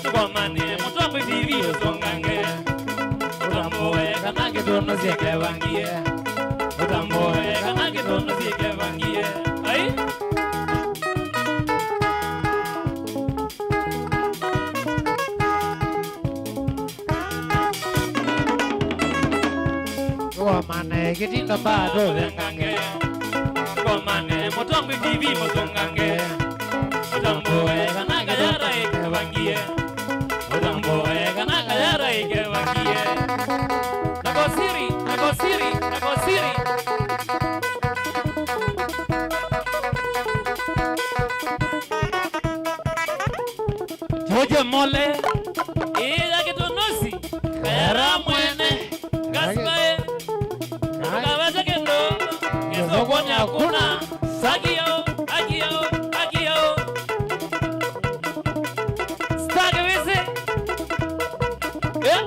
Tuamane mutombe divido zongange. Utamboe kanake tono zeke vangie. Utamboe kanake tono zeke vangie. Ai. Tuamane kitindo bado Zongange. Tuamane mutombe divido zongange. Utamboe kanake yara ike vangie. Utamboe kanake yara ike vangie. Nagosiri, nagosiri, nagosiri. Jojo mole, ila kitonosi, kayara mwene, gaspae, kaweza kendo, keso kwani hakuna, sagio, agio, agio. Stage wese, eh.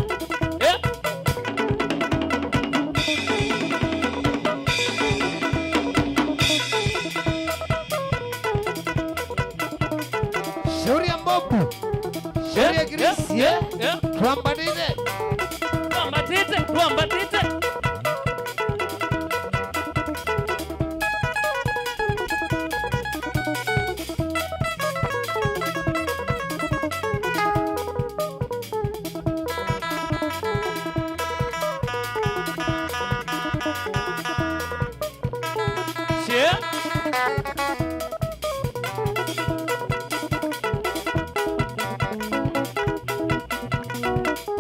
Shauri ya Mbopu. Shauri ya Kirisi. Tuambadize. Tuambatite, tuambatite.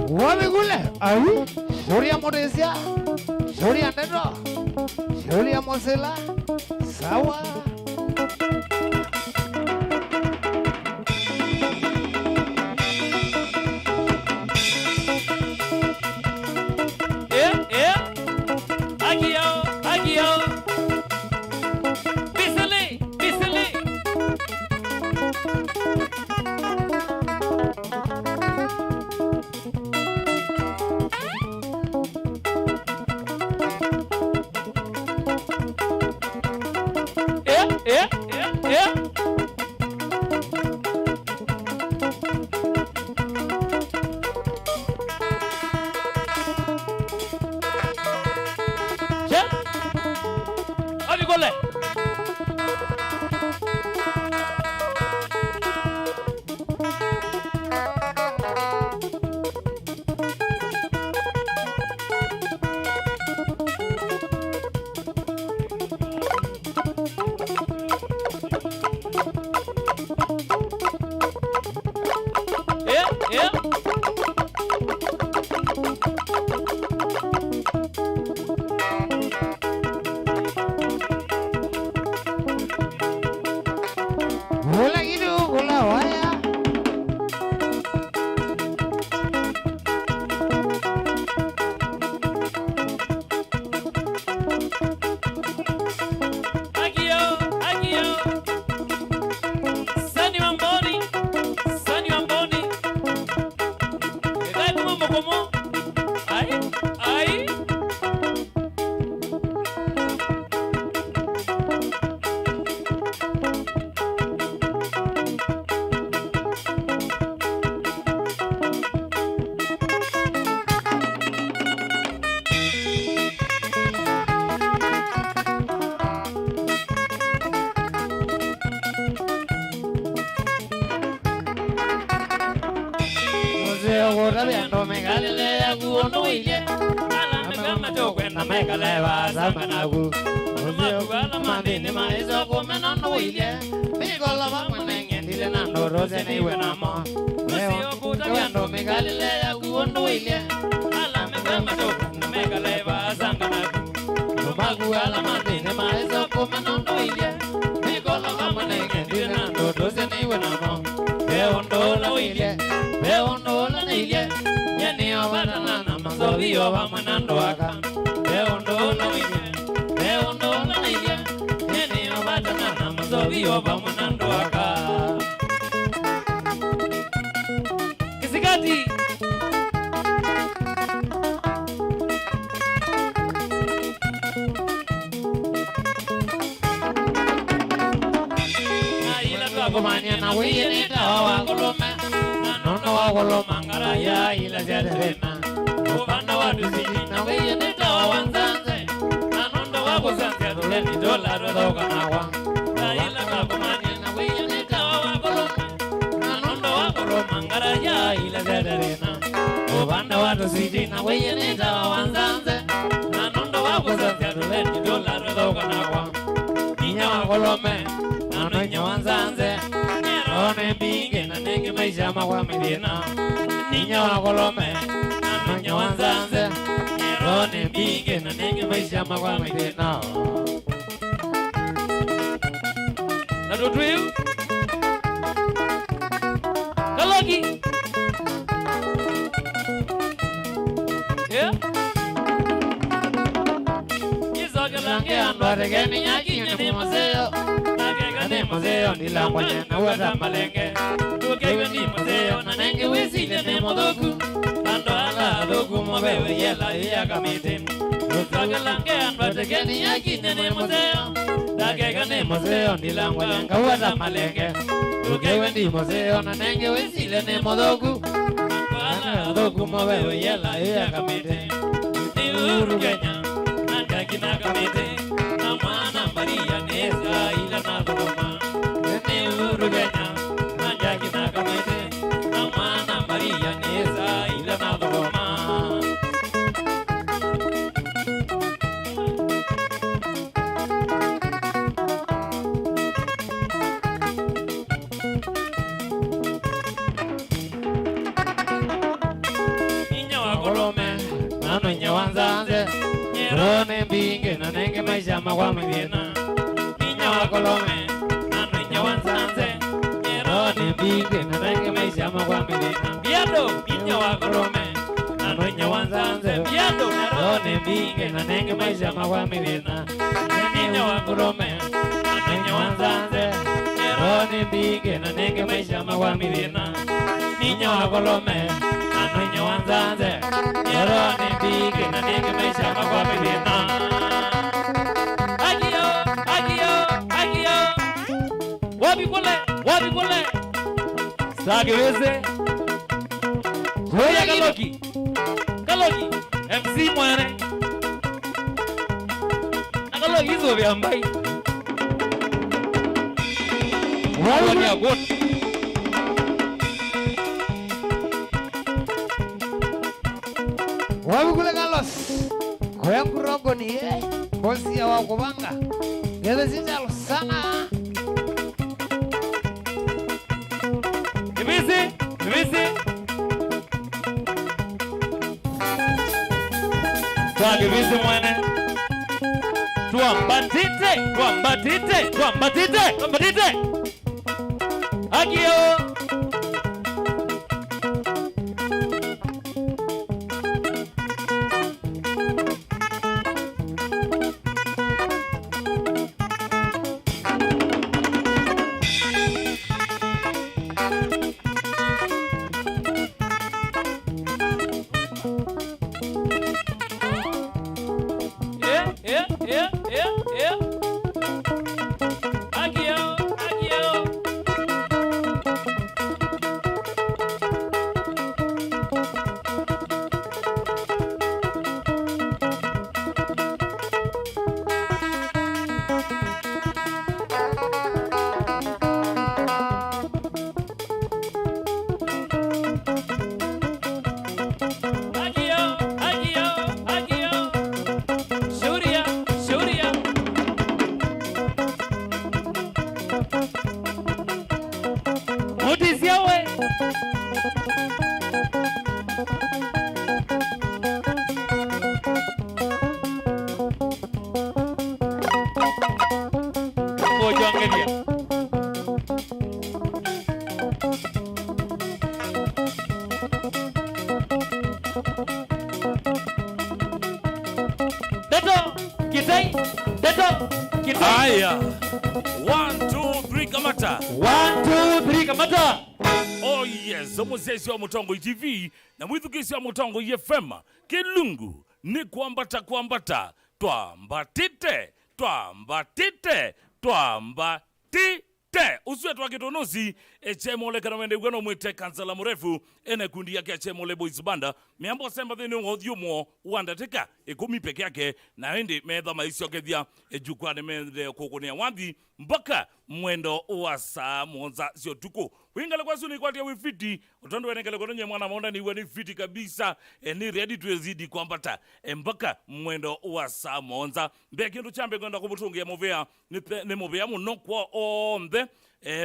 Wabigule. Au. Shauri ya Modesia. Shauri ya Ndendo. Shauri ya Mosela. Sawa. Agio, agio. Bisili, bisili. Abigole. samba nagu Uzio kala mandini maizo kumena no ile Mikola mamanenge ndile na noroze ni wenamo Uzio kutagando megalile ya kuondo ile Ala megama toka megale ba samba nagu Numagu ala mandini maizo kumena no ile Mikola mamanenge ndile na noroze ni wenamo Beondola ile Beondola ile Yani obadana na mazovi oba manando aka Beondola ile Beondola ile Yani obadana na mazovi oba manando aka Kisigati Aila kakumanya na wiyeni tawa kulome Nono wa kuloma ngara ya ila zedena Uvanda wa duzini na wiyeni tawa wanzanze Nanondo wa kusanzia duleni dola rodoka na wa Aila kakumanya na wiyeni tawa wa kulome Nanondo wa kuloma ngara ya ila zedena Uvanda wa duzini na wiyeni tawa wanzanze Nanondo wa kusanzia duleni dola rodoka na wa Ninya wa kulome Nano nya wanzanze One binge na nenge maisha mawa midina Ninya wa kolome Nano nya wanzanze One binge na nenge maisha mawa midina Natotu yu Kalogi Yeah Isogelange andware geni nyaki ni museo Nage museo nilambonye na wada malenge Tukewe ni museo na nenge wisile ne modoku Ando ala doku mobewe yela iya kamite Isogelange andware geni nyaki ni museo Nage ne museo nilambonye na wada malenge Tukewe ni museo na nenge wisile ne modoku Ando ala doku mobewe yela iya kamite Ni uru Kenya Kina kamite na mwana Maria nesa ila na doma ni uru Kenya na kina kamite na mwana Maria nesa ila na doma Ninya wa kolome nano nya wanzanze Rone binge na nenge maisha mawa midina Ninya wa kolome Nano nya wanzanze Rone binge na nenge maisha mawa midina Biado Ninya wa kolome Nano nya wanzanze Biado Rone binge na nenge maisha mawa midina Ninya wa kolome Nano nya wanzanze Rone binge na nenge maisha mawa midina Ninya wa kolome Nano nya wanzanze Rone binge na nenge maisha mawa midina Agio Wapi kule Sage weze Hoya Kaloki MC mwane Kaloki hizo vya mbai Wapi ya goat Wapi kule Carlos Koya kurogo ni bosi ya wakubanga Gede sinjalo sana Ibisi Sage visi mwane Tuambatite Agio Mungu chongelia. Beto, Kisai, Beto, Kisai. Haya. 1 2 3 kamata. 1 2 3 kamata. Oh yes, omuzezi wa Mutongo TV na mwithukisi wa Mutongo FM. Kilungu ni kwambata twambatite uswe twakitonozi echemole kana wende gweno mwite kansala murefu ene kundi yake echemole boys banda miambo semba thini ngothiumo wandateka ikumi peke yake na hindi metha maisio kethia ejukwani mende kukunia wathi mpaka mwendo wa saa monza sio tuku wingale kwa suni kwa tia wifiti utondo wenekele kononye mwana maonda ni weni fiti kabisa ni ready to ezidi kwambata mpaka mwendo wa saa monza mbekindu chambe kwenda kumutungia movea ni movea munokwa ombe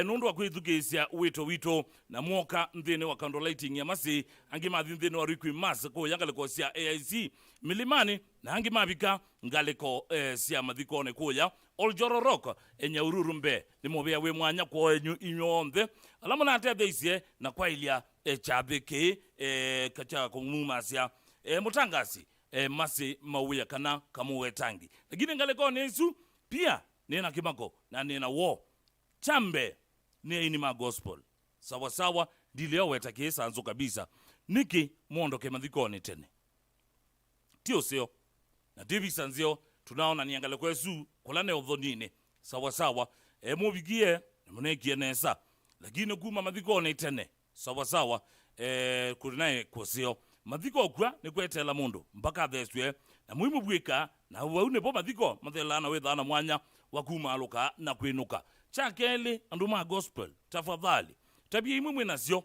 nundu wa kwithukisia wito na mwoka nthini wa candle lighting ya masi angima nthini wa rikwi mas ko yangaliko sia AIC milimani na angima bika ngaliko sia mathikone kuya Oljoro Rock enyaururumbe ni movea we mwanya kwa inyombe alama na atetheisye na kwa ilia chabeke kacha kumumasia mutangasi masi mawuya kana kamuwe tangi lakini ngaliko nesu pia nina kimako na nina wo chambe ni inima gospel sawa sawa dileo wetakisa anzo kabisa niki muondoke mathikoni tene tio sio na David Sanzio tunaona niangale kwesu kulane udhonine sawa sawa mubigie munekie nesa lakini kuma mathikoni tene sawa sawa kulinae kwasio mathiko kwa ni kwetela mundu mpaka theswe na muhimu bwika na waune po mathiko mathelana wethana mwanya wakuma aluka na kwinuka chakeli anduma gospel tafadhali tabia imwe mwenazio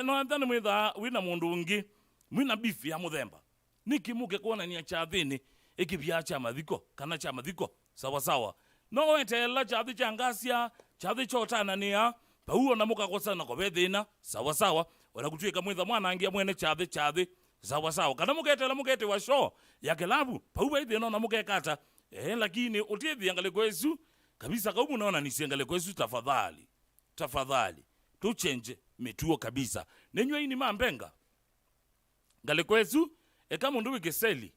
no andana mwetha wina mundu ungi mwina bifi ya muthemba nikimuke kuona ni cha thini ikibya cha mathiko kana cha mathiko sawa sawa no wetela cha thi changasia cha thi chotana nia pauo na muka kosana ko bethina sawa sawa wala kutwika mwetha mwana angia mwene cha thi sawa sawa kana mukete wa show ya kelabu pauo ithino na mukekata lakini utithi angale kwesu kabisa kaumu naona nisiangale kwesu tafadhali tuchenje mituo kabisa nenywe ini mambenga ngale kwesu kama ndu wikeseli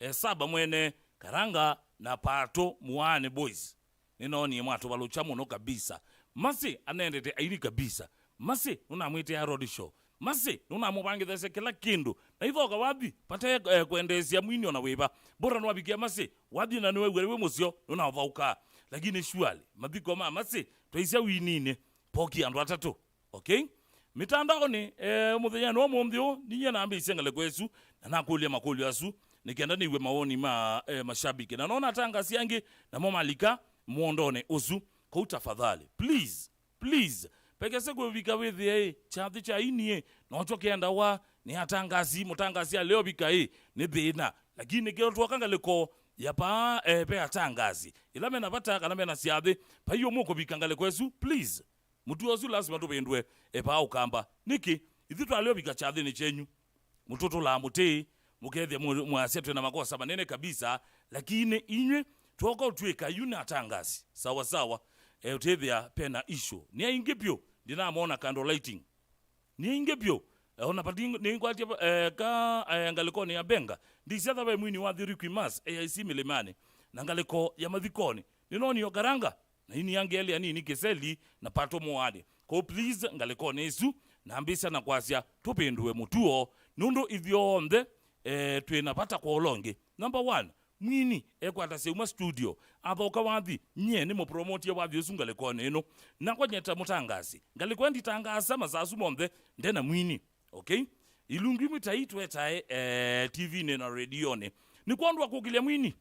saba mwene karanga na pato muane boys ninaoni mwato balucha muno kabisa masi anendete airi kabisa masi unamwite ya road show masi unamubangithese kila kindu na ithoka wathi pate kuendesia mwini na weba bora nwabikia masi wathi na niwe wewe musio unavauka lakini shwali mathiko masi twaisia winine poki andu atatu okay mitandao ni muthenya no mumthio ninye na ambi sengale kwesu na nakulia makulio asu nikienda niwe maoni mashabiki na naona tangasi yangi na momalika muondone usu kwa tafadhali please pekese kuvika wethi chathi cha inie no chokienda wa ni atangasi mutangasi leo bika ni thina lakini kero twakangaliko yapa pe atangasi ila mena pata kana mena siathi pa hiyo muko bikangale kwesu please mutu ozu lazima tubendwe pa ukamba niki ithi twaleo bika chathi ni chenyu mutoto la muti mukethia mwasetwe na makosa manene kabisa lakini inywe twoko utweka yuna atangasi sawa sawa utethia pena issue ni ingepyo ndinamona candle lighting ni ingepyo ona pati ni ngwatia ka angaliko ya benga ndisiatha ba mwini wa thiri kwimas AIC milimani na ngaliko ya mathikoni ninoni yo garanga na ini yange elia nini keseli na pato moade ko please ngaliko nesu na ambisa na kwasia tupendwe mutuo nundu ithionde twinapata kwa olonge number 1 mwini ekwata seuma studio athoka wathi nye ni mupromote wathi usungale kone ino na kwanyeta mutangasi ngaliko nditangasa masasu monthe ndena mwini okay ilungi mitaitwe tae TV na radio ne ni kwandwa kukilia mwini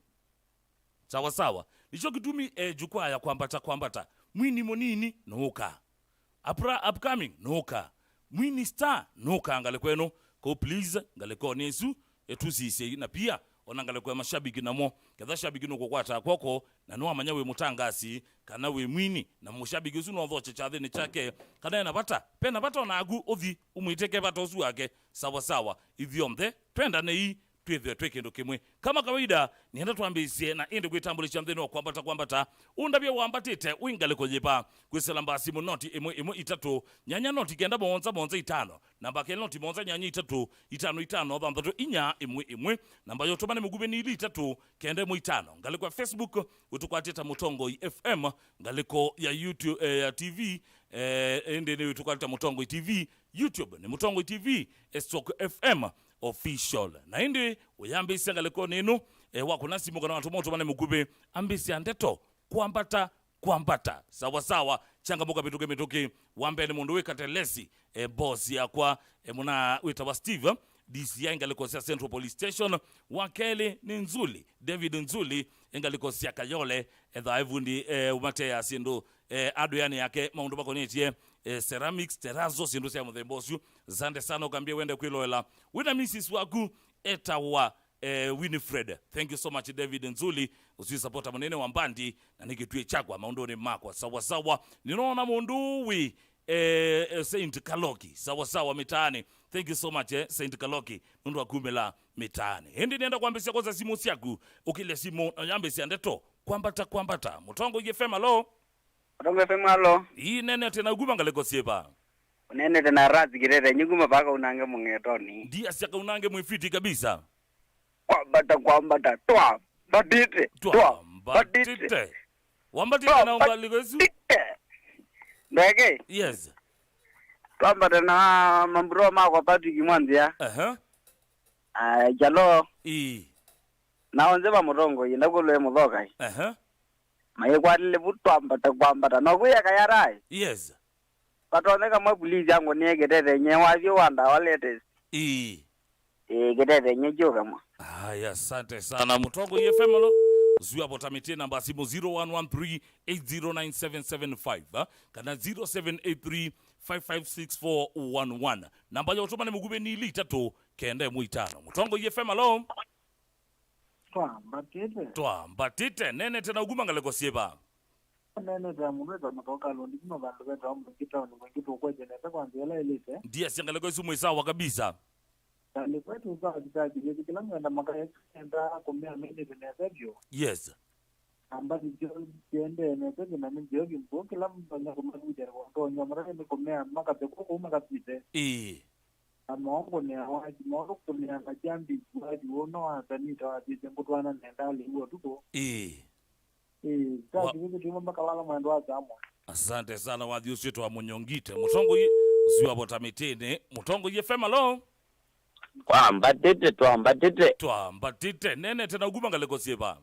sawa sawa nicho kitumi jukwaa ya kwambata mwini monini noka upcoming noka mwini star noka ngale kweno ko please ngale ko nesu etusise na pia onangale kwa mashabiki namo kadha shabiki no kwata kwako na no amanyawe mutangasi kana we mwini na mushabiki usu no thoche cha thini chake kana napata pena pata onagu othi umwiteke pata usu wake sawa sawa ithiomthe twenda nei twethe kindu kimwe kama kawaida nienda twambisie na indi gwitambulisha mtheni wa kwambata undabia wambatite wingaliko jipa kwisela mbasi munoti imwe itatu nyanya noti kenda bonza itano namba ke noti bonza nyanya itatu itano thanthatu inya imwe namba yotomane mugube ni ili itatu kenda imwe itano ngaliko ya Facebook utukwatita Mutongo FM ngaliko ya YouTube ya TV ende ni utukwatita Mutongo TV YouTube ni Mutongo TV Stroke FM official na indi uyambisi ngaliko nenu wako nasi mugana watu moto mane mugube ambisi andeto kwambata sawa changamuka mituke wambe ni mundu wekatelesi boss yakwa muna wita wa Steve DCI ngalikosea Central Police Station wakeli ni Nzuli David Nzuli ngalikosea Kayole dhaivundi umate ya sindu adu yani yake maundu bako netie ceramics terazo sindu sia mthembosu zande sana ukambia wende kwiloela wina Mrs. waku etawa Winifred. Thank you so much David Nzuli usisupporta manene wa mbandi na nikitue chakwa maundoni makwa sawa ninaona munduwi Saint Kaloki sawa mitaani. Thank you so much Saint Kaloki mundu wa kumbe la mitaani. Hindi nienda kuambisia kwanza simu siaku ukile simu yambisia ndeto kwambata Mutongo FM alo Mutongo FM alo hii nene tena uguma ngaleko siepa nene tena razi girere nyuguma paka unange mungetoni dia siaka unange mwifiti kabisa kwambata toa badite wambatite na ungaliko yesu ndege yes kwambata na mamburo mako pati kimwanzia jalo na onzeba Mutongo yinda kulwe muthoka maye kwalile kwambata no kuya kayarai yes patoneka mwa police yangu niegedete nyewavyo wanda walete gedete nyejoka mwa haya asante sana Mutongo FM lo zuwa botamite namba simu 0113809775 kana 0783556411 namba ya utumane mugube ni ili tatu kende muitano Mutongo FM alo Twambatite nene tena uguma ngaleko sieba nene za munweza matoka londi kino bandu betu amu kita ni mwengitu ukweje neta kwa nziela elite ndiye siangaleko isu mwesawa kabisa ni kwetu uzawa jitaji jezi kila mwenda makaya enda kumea mende vinezevyo yes ambazi jiende nezevyo na minjogi mpo kila mbanya kumagujere kwa nyamara ni kumea makapekuko umakapite maongo ni awaji maongo kumea majambi waji uno wasanita wajije mkutuwana nendali huo tuko asante sana wadhi usieto wa Munyongite Mutongo usiwa botamitene Mutongo FM alo Twambatite nene tena uguma ngaleko sieba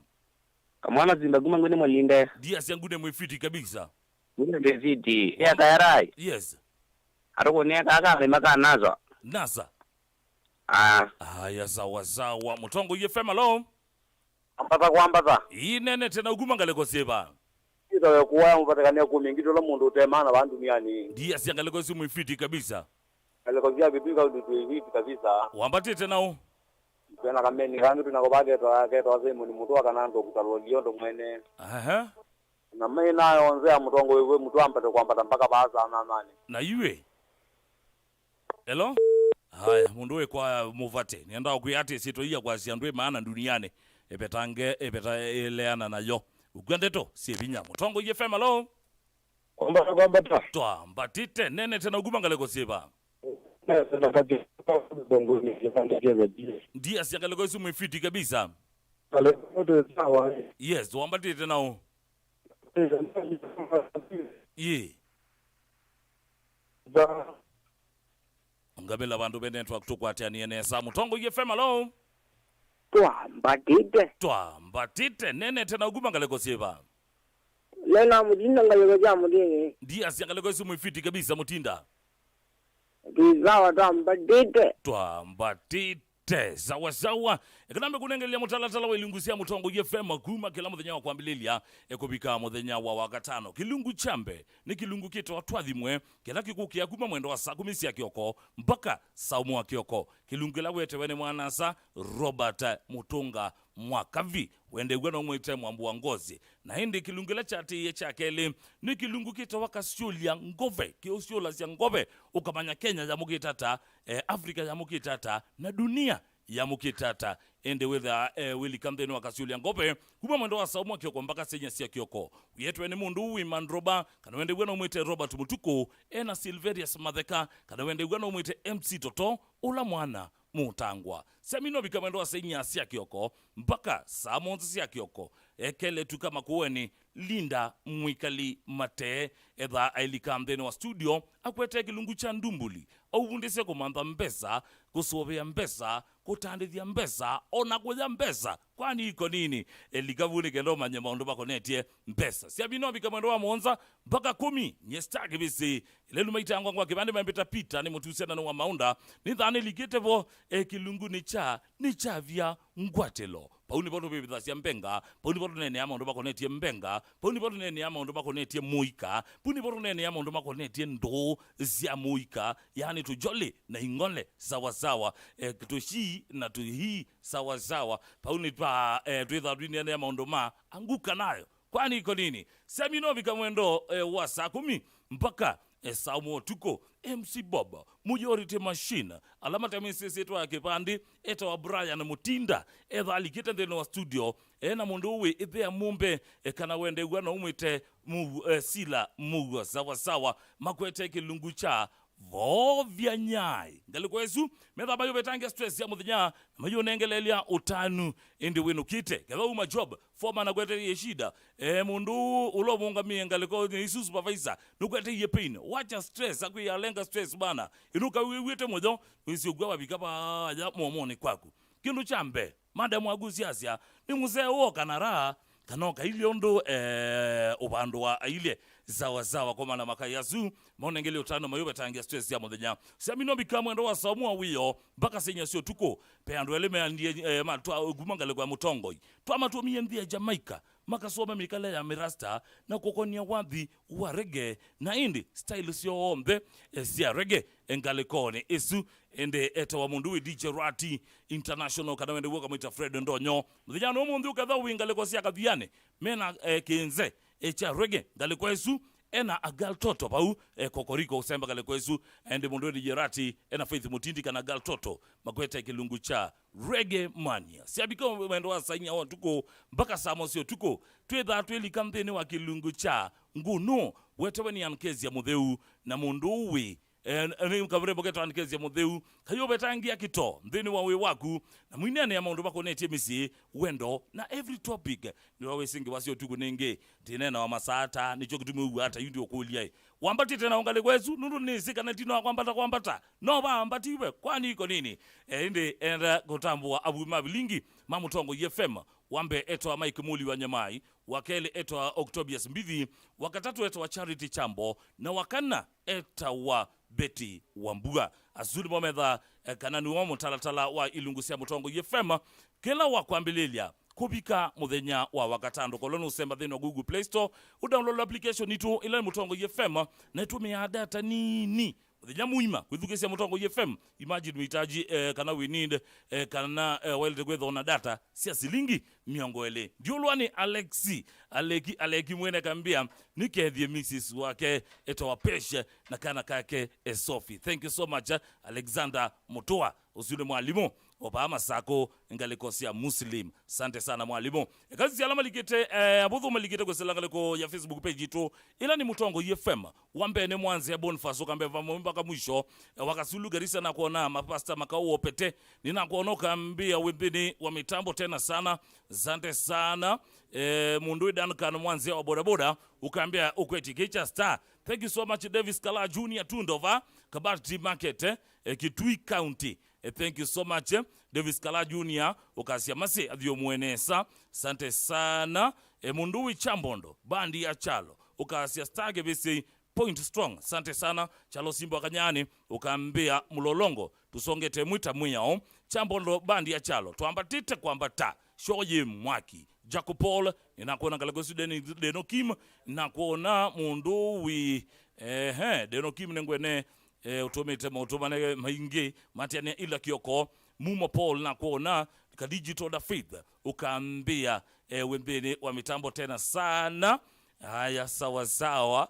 kamwana zimba guma ngone mwalinde dia siangune mwifiti kabisa ngune beziti ya kayarai yes aroko ne kaka maka nazo nasa haya sawa Mutongo FM alo kwambata hii nene tena uguma ngaleko sieba ito kuwa mpatakania kumingito la mundu utemana bandu duniani dia siangaleko simu ifiti kabisa ngaleko vya bibika udutu hivi kabisa wambatite nao kwena kameni kandu tunakobage to semu ni mutu akanando kutalolio ndo mwene na mimi nayo onzea Mutongo wewe mtu ampate kwambata mpaka baza nani na iwe hello haya mundu we kwa muvate nienda kuyati sito iya kwa siandwe maana duniani epeta eleana nayo ugwandeto siebinya Mutongo FM alo kwambata Twambatite nene tena uguma ngaleko sieba tena kati bongo ni kipande ndia siangaleko isu mwifiti kabisa ale moto sawa yes wambatite nao ngabela bandu benetwa kutukwata ni enesa Mutongo FM alo Twambatite nene tena uguma ngaleko sieba lena mudinda ngaleko ja mudini ndia siangaleko isu mwifiti kabisa mutinda bizawa Twambatite sawa ekanambe kunengelea mutalatala wailungusia Mutongo FM kuma kila muthenya wa kwambililia ekubika muthenya wa wakatano kilungu chambe ni kilungu kito twathimwe kila kikukia kuma mwendo wa saa 10 cia kioko mpaka saa 1 kioko kilungu la wete wene mwanasa Robert Mutunga Mwakavi wende gweno mwite Mwambu wa Ngozi na hindi kilungu la chati chakeli ni kilungu kito wakasulia ngove kiusiola cia ngove ukamanya Kenya ya mukitata Afrika ya mukitata na dunia ya mukitata ende wetha Willy Kamtheni wakasiulia ngope kuma mwendo wa saumu kioko mpaka senya sia kioko yetu ni mundu wimandroba kana wende gwana umwite Robert Mutuku ena Silverius Matheka kana wende gwana umwite MC Toto ula mwana mutangwa semino bikamendo senya sia kioko mpaka saa monzi sia kioko ekele tukama kuweni Linda Mwikali Mate edha Willy Kamtheni wa studio akwete kilungu cha ndumbuli ovundise kumantha mbesa kusovea mbesa kutandithia mbesa ona kuya mbesa kwani iko nini elikavuni kendo manye maundu bakonetie mbesa siabino bikamendo wa monza mpaka 10 nyestaki bisi lelu maitangwa kwa kibande mambeta pita ni mutusena no wa maunda ni thane likitevo kilungu ni cha vya ngwatelo pauni boto bibitha sia mbenga pauni boto nene ama ndo bakonetie mbenga pauni boto nene ama ndo bakonetie muika pauni boto nene ama ndo bakonetie ndo zia muika yani tujole na ingole sawa sawa tushi na tuhi sawa sawa pauni pa twitha dunia nene ama ndo ma anguka nayo kwani iko nini semino bikamwendo wa saa 10 mpaka Saumu tuko MC Bob Majority Machine alama tamisi yetu ya kipandi eta wa Brian Mutinda edha alikita ndeno wa studio na mundu we ithea mumbe kana wende gwana umwite sila mugo sawa sawa makwete kilungu cha vovya nyai ngaliko yesu metha bayo betange stress ya muthinya mayo nengelelia utanu indi winu kite ketha uma job forma na kwete yeshida mundu ulo mungamie ngaliko ni supervisor nukwete ye pain wacha stress akuya lenga stress bana inuka wite mojo wisiogwa babikapa ya momoni kwaku kindu chambe madam agusiasia ni muzee wo kanara kanoka iliondo ubando wa ile zawa kwa mana makayazu maonengele utano mayobe tangia stress ya muthenya samino bikamwe ndo wasamu awiyo mpaka senya sio tuko pe ando eleme andie matwa gumangale kwa mutongoi twa matumie ndia Jamaica makasoma mikale ya mirasta na kokonia wadhi wa reggae na indi style sio ombe sia reggae engalekone esu ende eta wa mundu DJ Rati International kana wende woka mwita Fred Ndonyo mthijano mundu kadha wingaleko sia kathiane mena kenze echa reggae galeko esu ena agal toto pau kokoriko usemba galeko esu ende mundu DJ Rati ena Faith Mutindi kana agal toto makweta kilungu cha reggae mania siabiko wendo wa sainya wa tuko mpaka samo sio tuko twetha Willy Kamtheni wa kilungu cha nguno weteweni ankezi ya mutheu na mundu we ni kavure boketo ankezi ya mutheu kayo betangia kito ndini wa we waku na mwinene ya maundu bako netie misi wendo na every topic ni wawe singi wasio tuku nenge tinena wa masata nicho kitumu hata yundi okulia wambati tena ungale kwezu nundu nisika na tino kwambata no bambatiwe kwani iko nini ende enda kutambua abu mabilingi mamutongo FM wambe eto wa Mike Muli wa Nyamai wakele eto wa Octobius Mbithi wakatatu eto wa Charity Chambo na wakana eto wa Betty Wambua azuri momedha kanani wa mutalatala wa ilungusia mutongo FM kila wakwambililia kubika muthenya wa wakatando kolonu semba thini wa Google Play Store udownload application itu ila mutongo FM na itumia data nini muthenya muima kwithukisia mutongo FM imagine mitaji kana we need kana welde gwetho na data sia silingi miongo ele ndiolwani Aleki mwene kambia nikethie Mrs wake eto wa peshe na kana kake Sophie. Thank you so much Alexander Mutua usule mwalimu obama sako ngalikosia Muslim sante sana mwalimu kazi alama likete abudhu malikete kwa selangaleko ya Facebook page tu ila ni mutongo FM wambe ne mwanze ya Boniface kambe vamo mpaka mwisho wakasulu Garissa na kuona mapasta makao opete nina kuonoka mbia wembeni wa mitambo tena sana sante sana mundu Duncan mwanze wa bodaboda ukaambia ukweti Kicha Star. Thank you so much Davis Kala Junior Tundova Kabati Market Kitui County. Thank you so much Davis Kala Junior ukasia mase adhio muenesa sante sana munduwi Chambondo bandi ya Chalo ukasia Stage bisi Point Strong sante sana Chalo Simba Kanyani ukaambia Mulolongo tusonge temwita mwiyao Chambondo bandi ya Chalo tuambatite kwambata shoye mwaki Jacob Paul inakuona ngalagosu Denokim inakuona munduwi Denokim nengwene utomete motomane maingi matiane ila kioko Mumo Paul na kuona ka Digital da Faith ukaambia wembeni wa mitambo tena sana haya sawa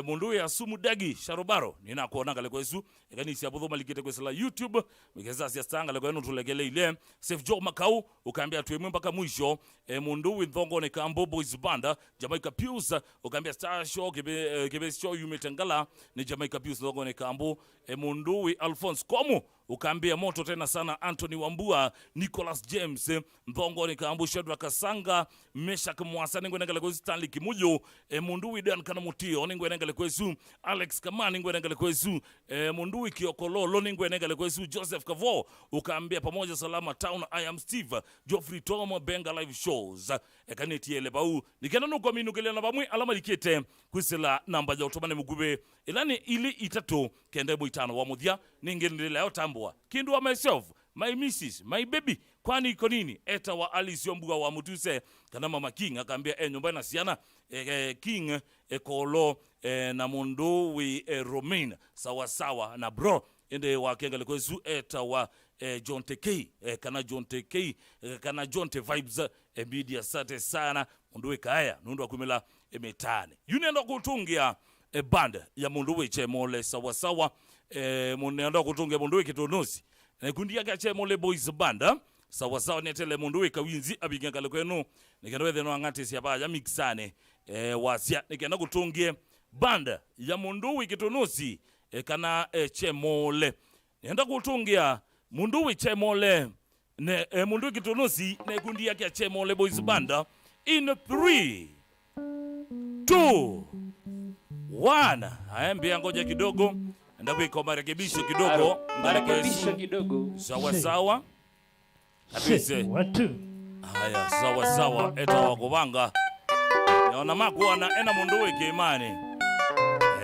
mundu ya sumu dagi sharobaro nina kuona ngale kwesu kanisi abudho malikite kwesela YouTube mikeza sia stanga le kwenu tulegele ile Safe Joe Makau ukaambia tuemwe mpaka mwisho mundu withongo ne Kambo Boys Banda Jamaica Pius ukaambia Star Show kebe show yumetangala ni Jamaica Pius thongo ne Kambo mundu wi Alphonse Komu ukaambia moto tena sana Anthony Wambua Nicholas James Mbongo ni Kambo Shadrack Kasanga Meshak Mwasa ngwe ngale kwesu Stanley Kimujo mundu wi Dan kana mutio ngwe ngale kwesu Alex Kamani ngwe ngale kwesu mundu wi Kiokololo ngwe ngale kwesu Joseph Kavo ukaambia pamoja salama town I am Steve Geoffrey Tomo Benga live shows kaneti ele bau nikenda no kominu kele na bamwe alama likete kwisela namba ya utomane mugube ilani ili itatu kende boitano wa muthia ningendele yo tambua kindu wa myself my missus my baby kwani iko nini eta wa Alice Ombuga wa Mutuse kana mama King akaambia nyumba na siana King ekolo na mundu wi Romain sawa sawa na bro ende wa kengale kwezu eta wa John TK kana John TK kana John T vibes media sate sana mundu wi kaya nundu akumela emetane yunenda kutungia band ya mundu wi Chemole sawa sawa munenda kutungia mundu wi Kitonosi kundi yake Chemole Boys Banda sawa sawa netele mundu wi Kawinzi abingangale kwenu nikenda no angati sia baja mixane wasia nikenda kutungie banda ya mundu wi Kitonosi kana Chemole nenda kutungia mundu wi Chemole ne mundu wi Kitonosi ne kundi yake Chemole Boys Banda in 3 2 1 aambia ngoja kidogo nenda kuiko marekebisho kidogo marekebisho kidogo sawa sawa kabisa watu haya sawa sawa eta wakubanga naona makuona ena mundu wi Kimani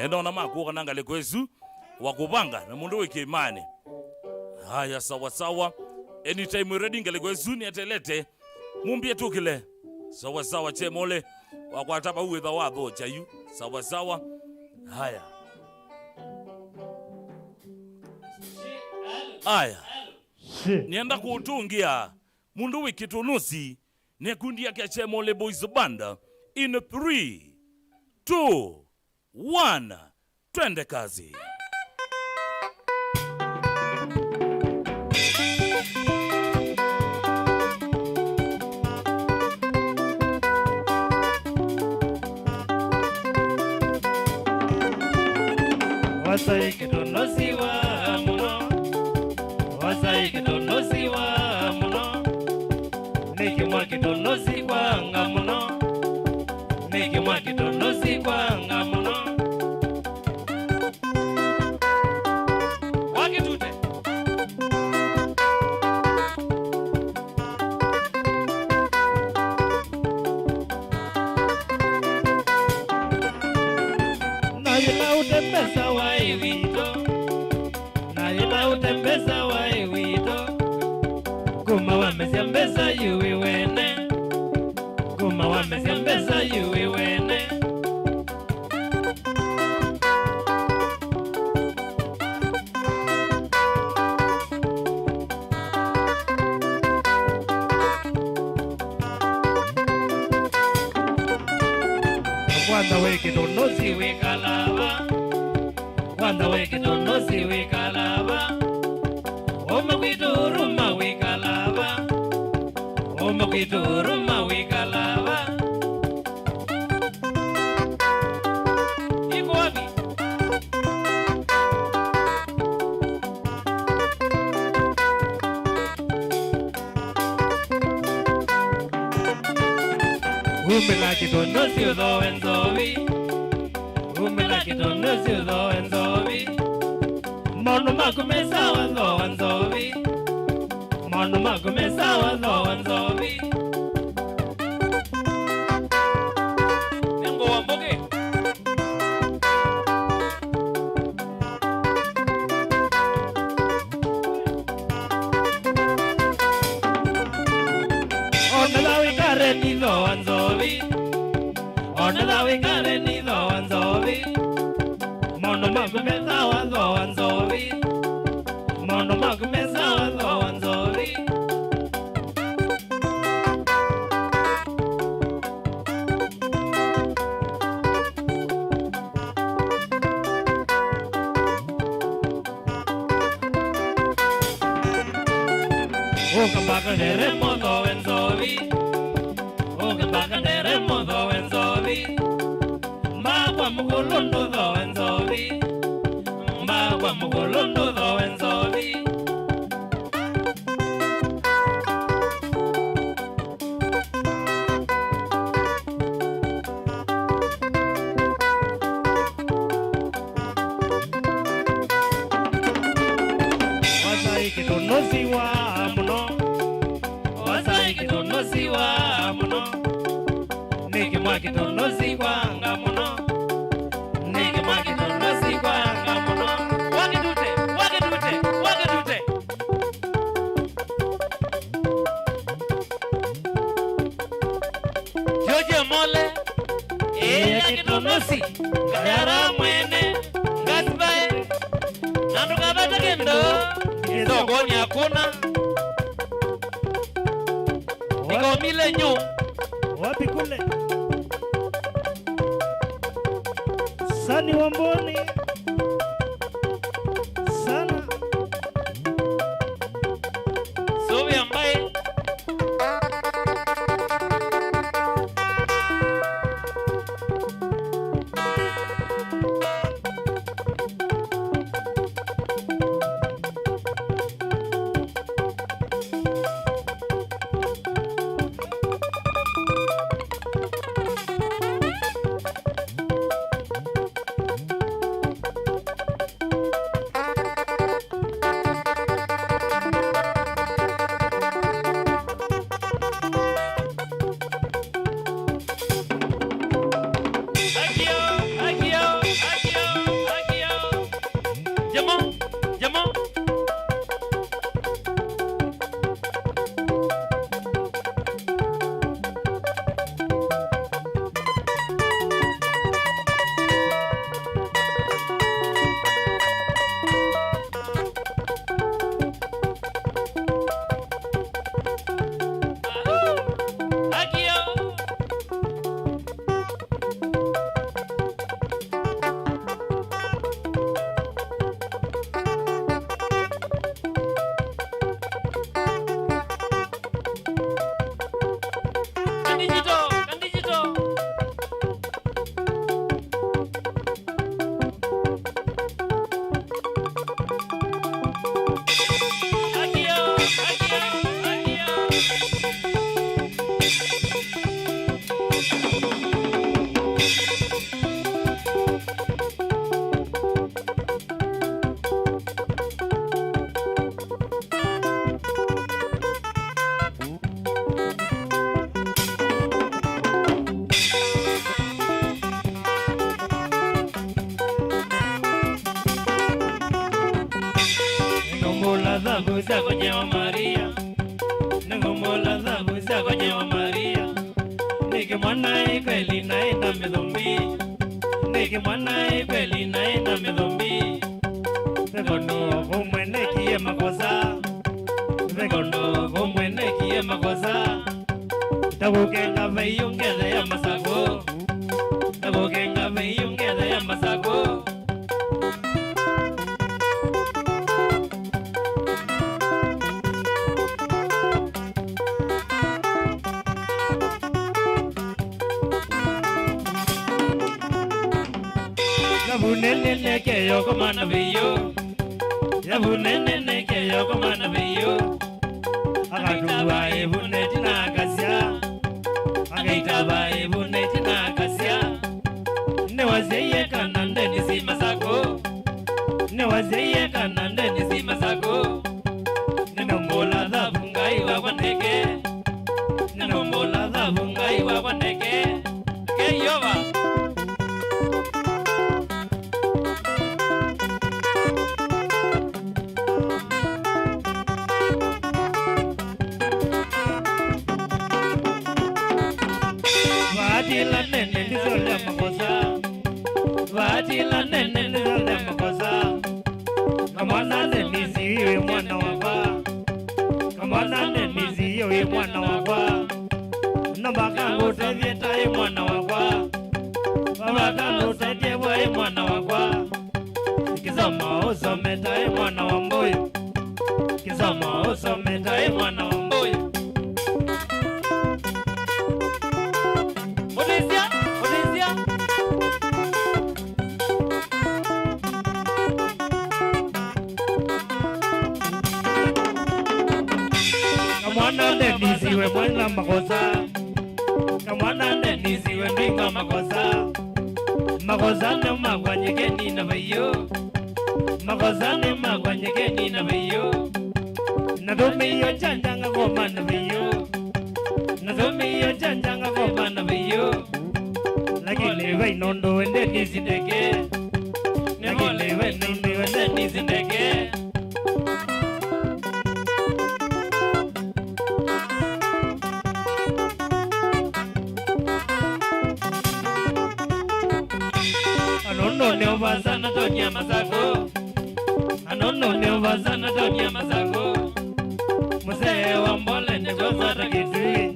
naona makuona ngale kwesu wakubanga na mundu wi Kimani haya sawa sawa anytime ready ngale kwesu ni atelete mumbie tukile sawa sawa Chemole wakwataba uwetha watho chayu sawa sawa haya nienda kutungia mundu wi Kitonosi ne kundi yake Chemole Boys Banda in 3 2 1 twende kazi. Wasai Kitonosi wa muno Wasai Kitonosi wa muno Niki mwa Kitonosi kwa nga muno Niki mwa Kitonosi kwa nga muno Wakitute Naila utembesa wa iwito Naila utembesa wa iwito Kuma wamesia mbesa yuwi wene Kuma wamesia mbesa yuwi wene Wanda we Kitonosi we kalaba Wanda we Kitonosi we kalaba Oma kwituruma we kalaba Oma kwituruma we kalaba Iko wapi? Umela Kitonosi udo enzobi Umela Kitonosi udo enzobi Mono makumesa wando enzobi Mono makumesa wando enzobi Nengo wamboge Onela wikare nido enzobi Onela wikare nido enzobi Mono makumesa wando enzobi Mono makumesa wando enzobi Ukambaka ndere modo wenzovi Ukambaka ndere modo wenzovi Mbagwa mugulundu do wenzovi Mbagwa mugulundu do wenzovi Kitonoziwa muno Wasai kitonoziwa muno Niki mwa kitonoziwa nga muno Niki mwa kitonoziwa nga muno Wakidute, wakidute, wakidute Joje mole Eya kitonozi Kayara mwene Ngasibae Nandu kabata kendo Sokoni hakuna Nikomile nyu Wapi kule Sani Wamboni Sana Subi ambaye Zabuza kwenye wa Maria Ningombola zabuza kwenye wa Maria Niki mwana ikweli naenda midhombi Niki mwana ikweli naenda midhombi Vekono kumwene kie makosa Vekono kumwene kie makosa Tabukenga veyungeze ya masako Tabukenga veyungeze ya masako Yabunene ke yoko mana biyo Yabunene ke yoko mana biyo Akatuwa ebune tina kasya Akaitaba ebune tina kasya Newazeye kanande nisima sako Newazeye kanande nisima sako Nenombola dhabu ngai wa kwandeke Nenombola dhabu ngai wa kwandeke Ke yoba Vadila nene nizole makosa Vadila nene nizole makosa Kamwana nenizi iwe mwana wakwa Kamwana nenizi iwe mwana wakwa Nambaka utevita iwe mwana wakwa Babaka utevita iwe mwana wakwa Kizoma usometa iwe mwana wa mboyo Kizoma usometa iwe mwana wa we mwenga makosa. Kamwana Denisi we mwenga makosa. Makosa ne magwanyekeni na bayo. Makosa ne magwanyekeni na bayo. Nadome yo chanjanga goma na bayo. Nadome yo chanjanga goma na bayo. Lakini we nondo we Denisi deke. Lakini we nondo we Denisi deke. Anono ne obazana donya masago. Anono ne obazana donya masago. Mzee wa mbole ne gozara kitui.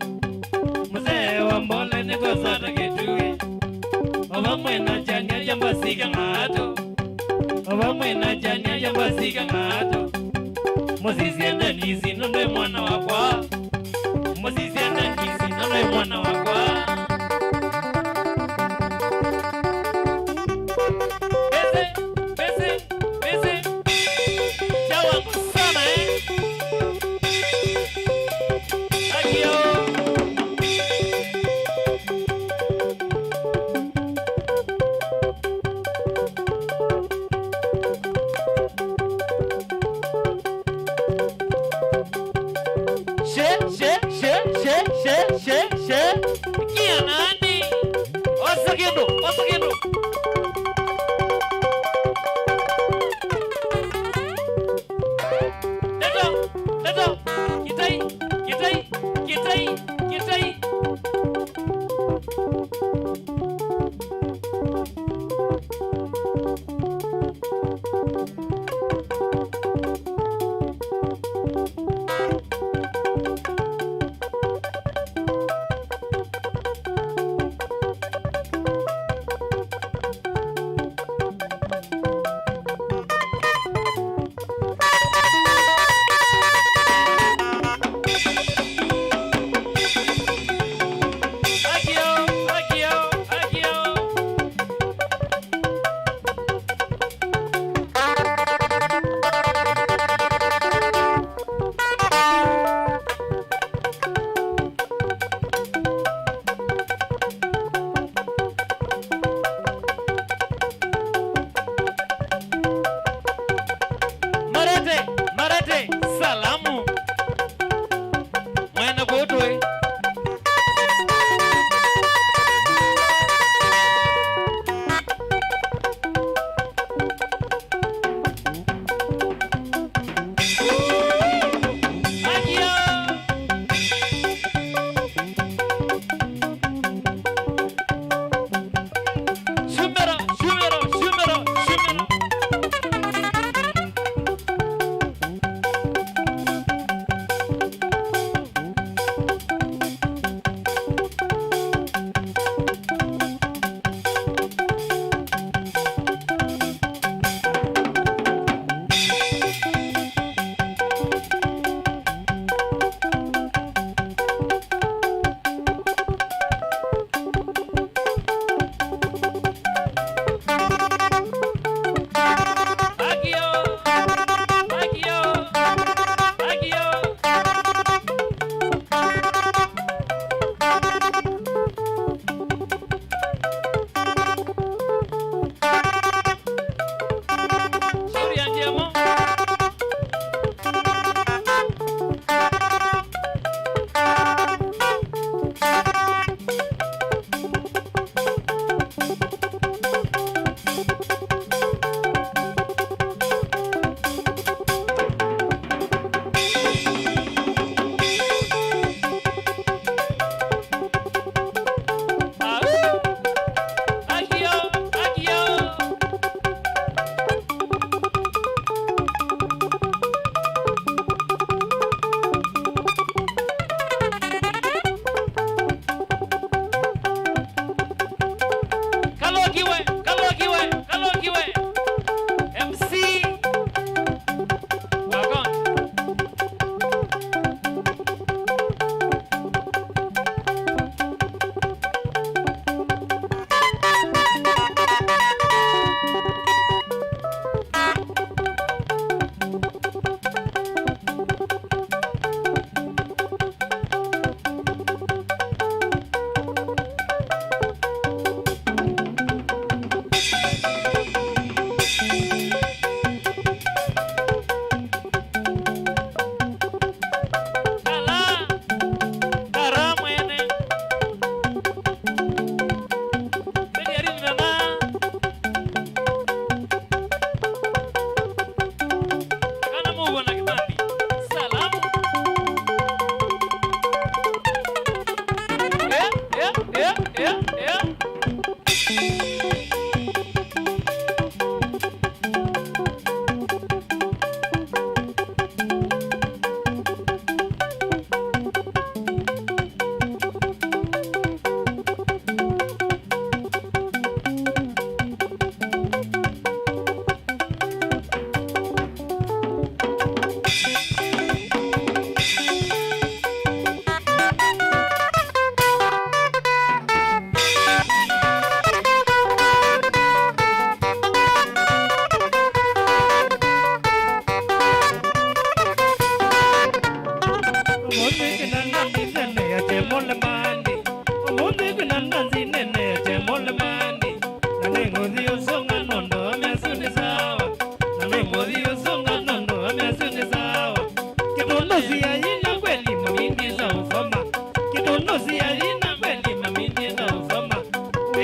Mzee wa mbole ne gozara kitui. Oba mwena janya jamba siga ngato. Oba mwena janya jamba siga ngato. Mozisi enda nisi nondo mwana wakwa. Mozisi enda nisi nondo mwana wakwa.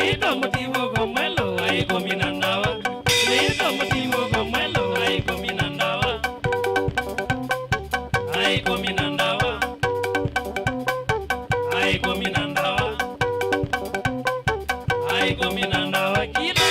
Lito motivo gomelo ay gominandawa. Lito motivo gomelo ay gominandawa. Ay gominandawa. Ay gominandawa. Ay gominandawa kila.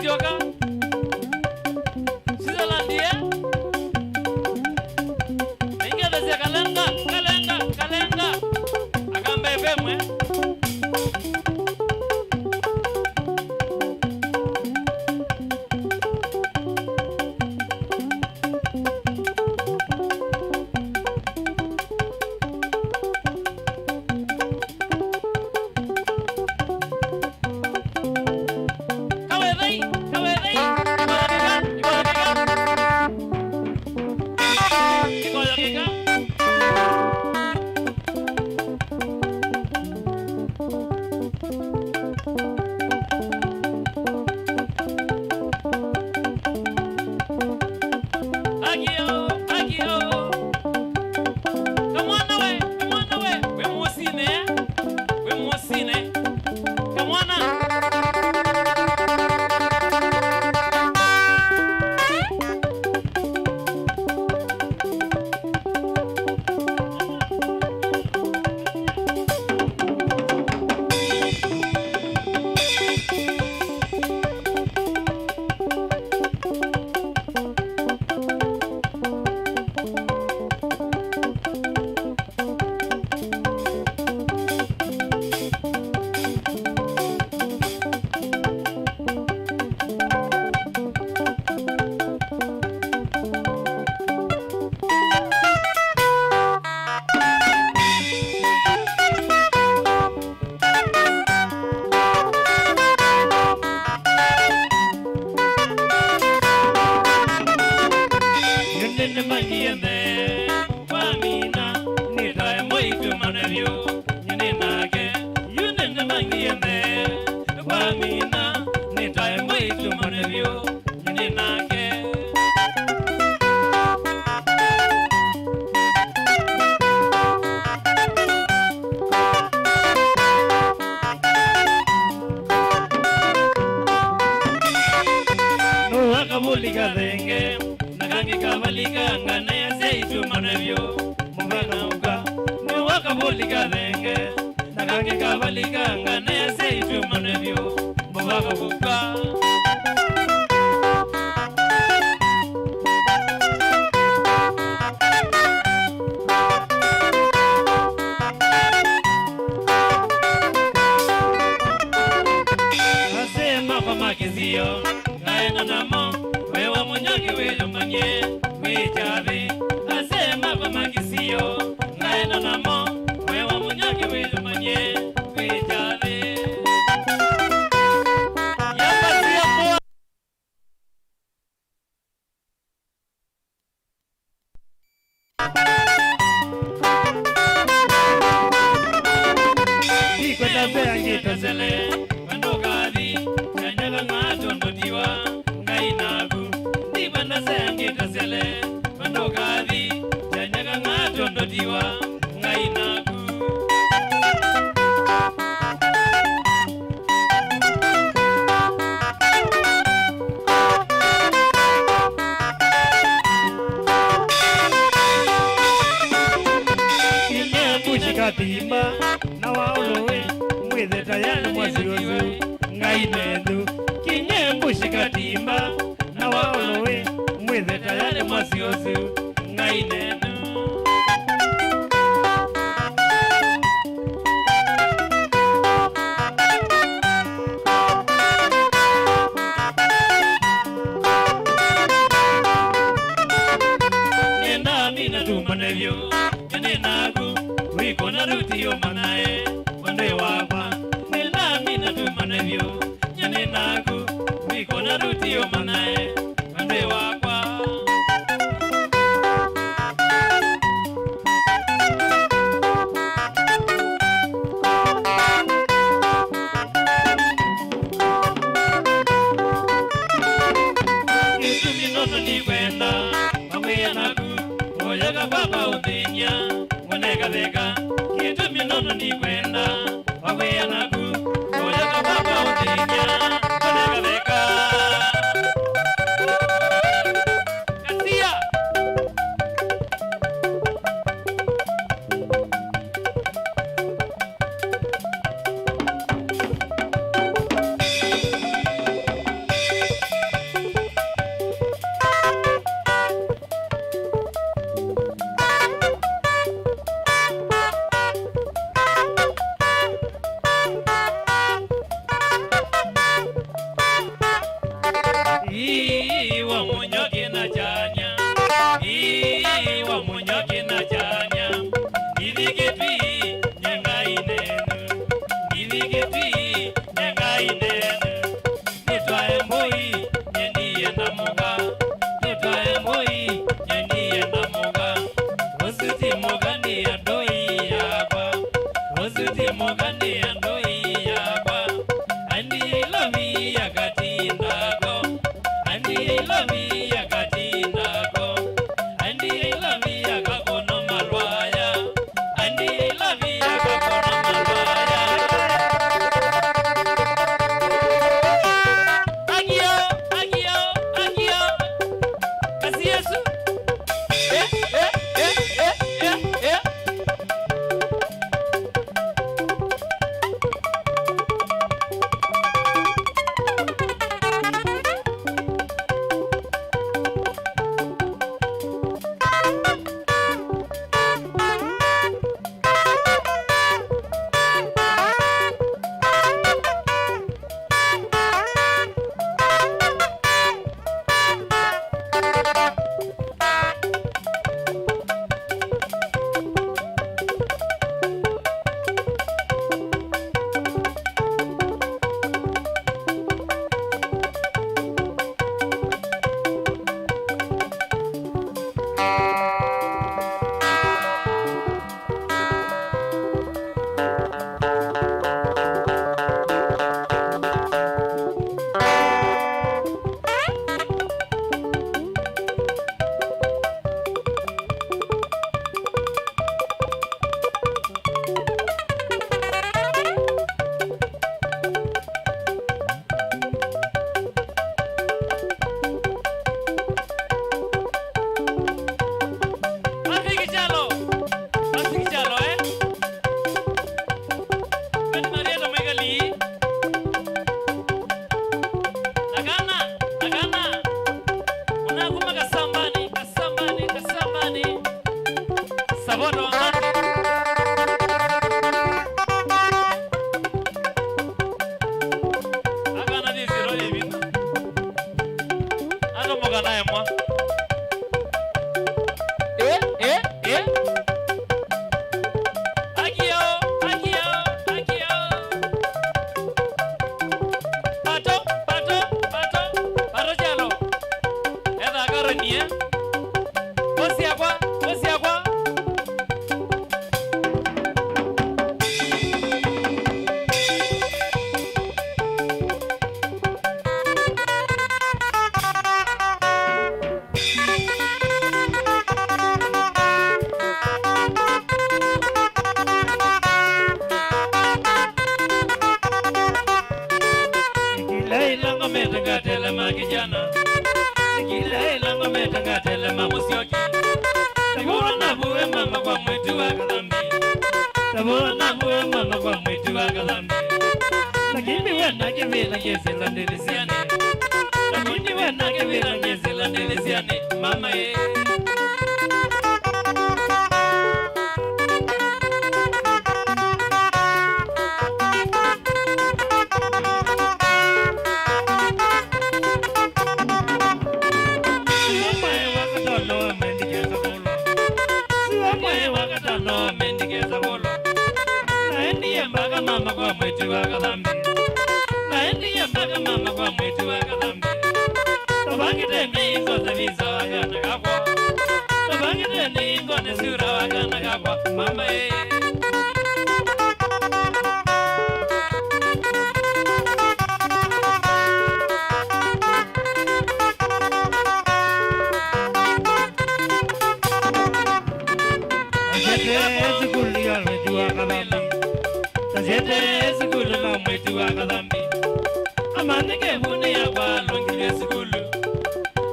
Choka. Switzerland dia. Ingia desa kalenga. Akambe femwe. Wa munyoki na chanya. Wa munyoki na chanya. Iligitwi nyenga inenu. Iligitwi nyenga inenu. Nitwae moi nyendiye na muga. Nitwae moi nyendiye na muga. Osuti muga ni andoi yaba. Osuti muga ni andoi yaba. Andi lomi yakati ndago. Andi lomi yakati ndago. Andi lomi yakakono malwaya. Andi lomi yakakono malwaya. Agio, agio, agio. Kasi Yesu. Mama kwa mwitu wa kadhambi. Naendi mpaka mama kwa mwitu wa kadhambi. Tobangite mingo za visa wakana kakwa. Tobangite mingo ne sura wakana kakwa. Mama Amanike buni ya kwa longile sikulu.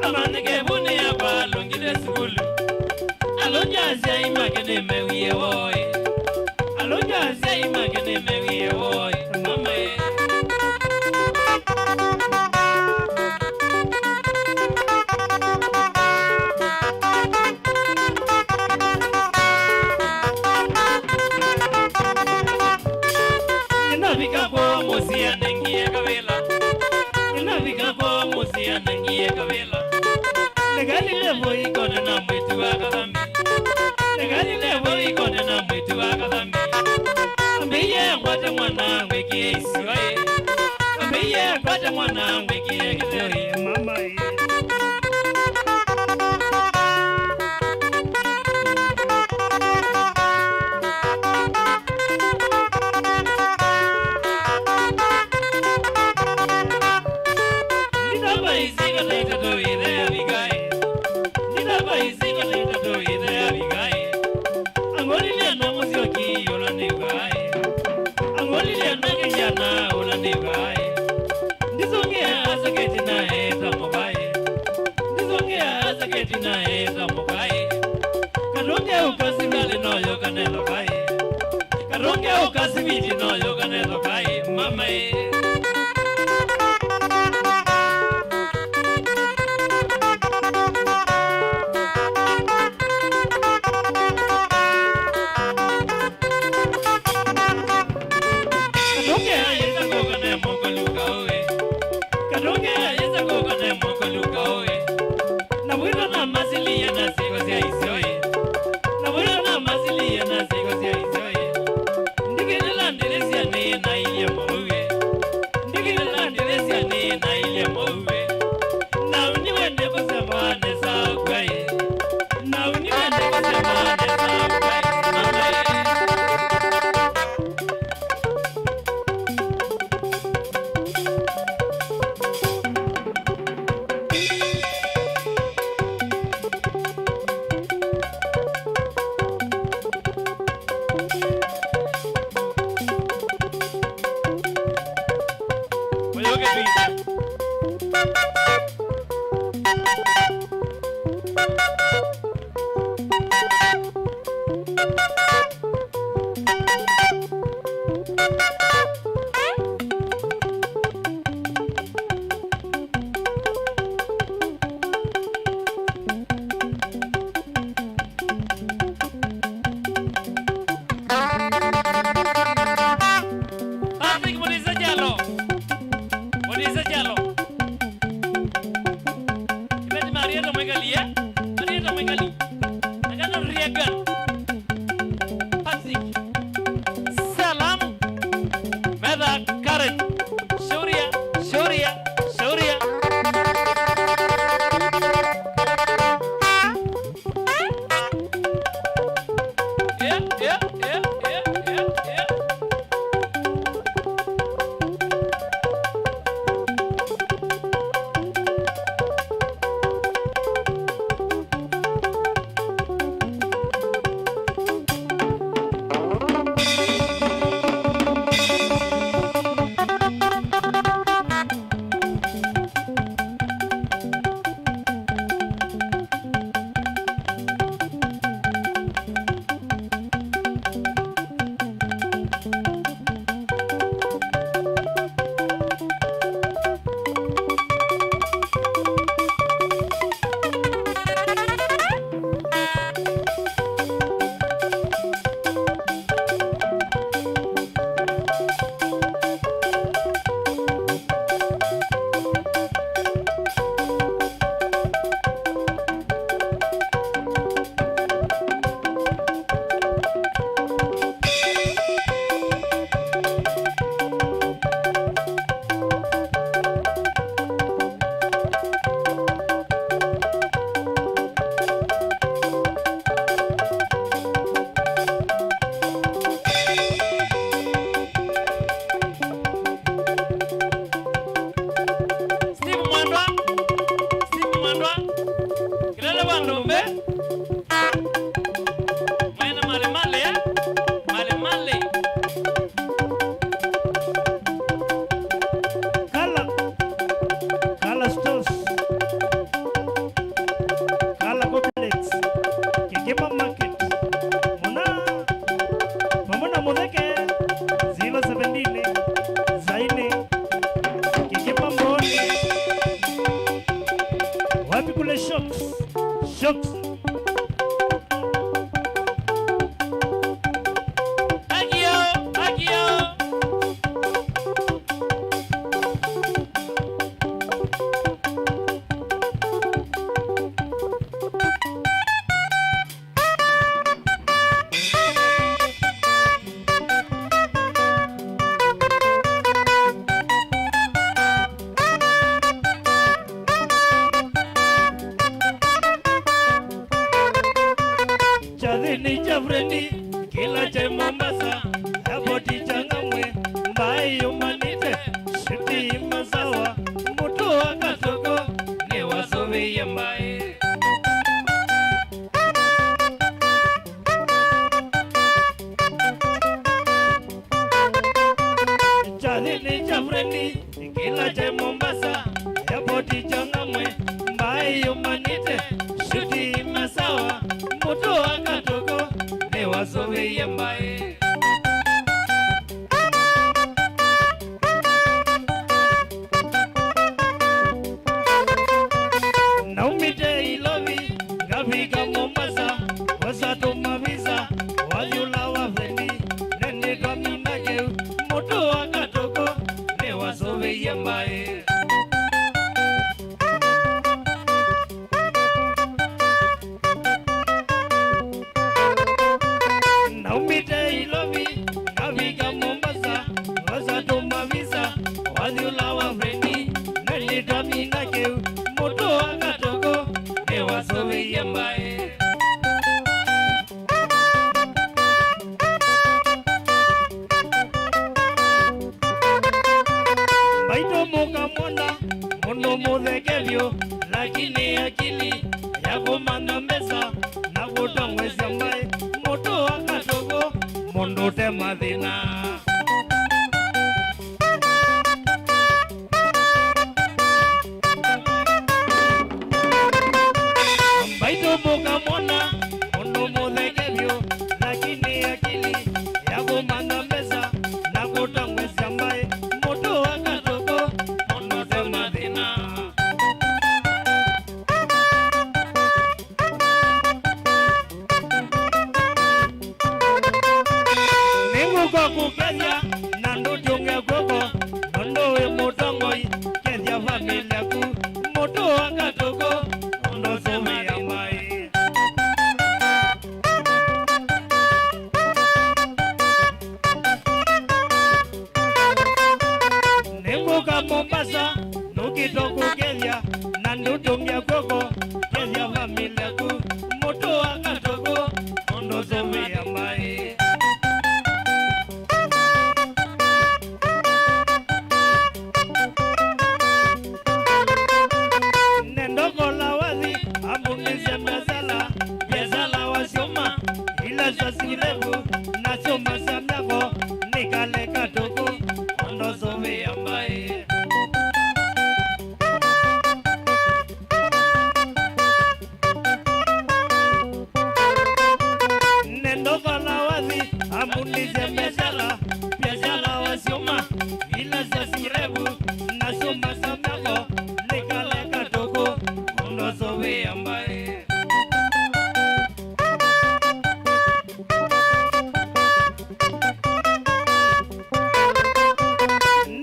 Amanike buni ya kwa longile sikulu. Alonja zia imagine mewiye woy. Alonja zia imagine mewiye woy. Mama Navika kwa mosia nengie kavela. ngie kabela negali levo ikone na mwitu akadhambi negali levo ikone na mwitu akadhambi ambiye kwate mwana ngwiki isiwaye ambiye kwate mwana ngwiki ekitoi mama ye ni Jafreni kila cha Mombasa Aboti Changamwe Mbai Umanite Shiti Masawa Mutu Akatoko ni Wasove Yambae Chali ni Jafreni kila cha Mombasa Aboti Changamwe Mbai Umanite Shiti Masawa Mutu Akatoko ni Wasove Yambae Naumite Ilovi Gavika Mombasa Wasato Mavisa Wayula Wafeni Nene Dominake Mutu Akatoko ni Wasove Yambae Naumite Ilovi Gavika Mombasa Wasato Mavisa Wayula Wafeni Nene Dominake Mutu Akatoko ni Wasove Yambae Baito muka mona Mono muthekevyo Lakini akili Yako mana mesa Na kutangwe Yambae Mutu Akatoko Mondo te mathina Baito muka mona Mono muthekevyo Lakini akili Yako mana mesa Na kutangwe Yambae Mutu Akatoko Mondo te mathina Ningu kwa kukenya Nandu junge koko Nondo we mutongoi Kenya familia ku Mutu Akatoko Mondo Wasove Yambae Ningu kwa Mombasa Nukitoku Kenya Nandu junge koko Kenya familia ku Mutu Akatoko Mondo Wasove Yambae Nendo kola wazi Amunise mesala Yezala wasioma Ila sasirevu Nasioma samyako Nikale katoko Mondo Wasove Yambae Nendo kola wazi Amunise mesala Yezala wasioma Ila sasirevu Nasioma samyako Nikale katoko Mondo Wasove Yambae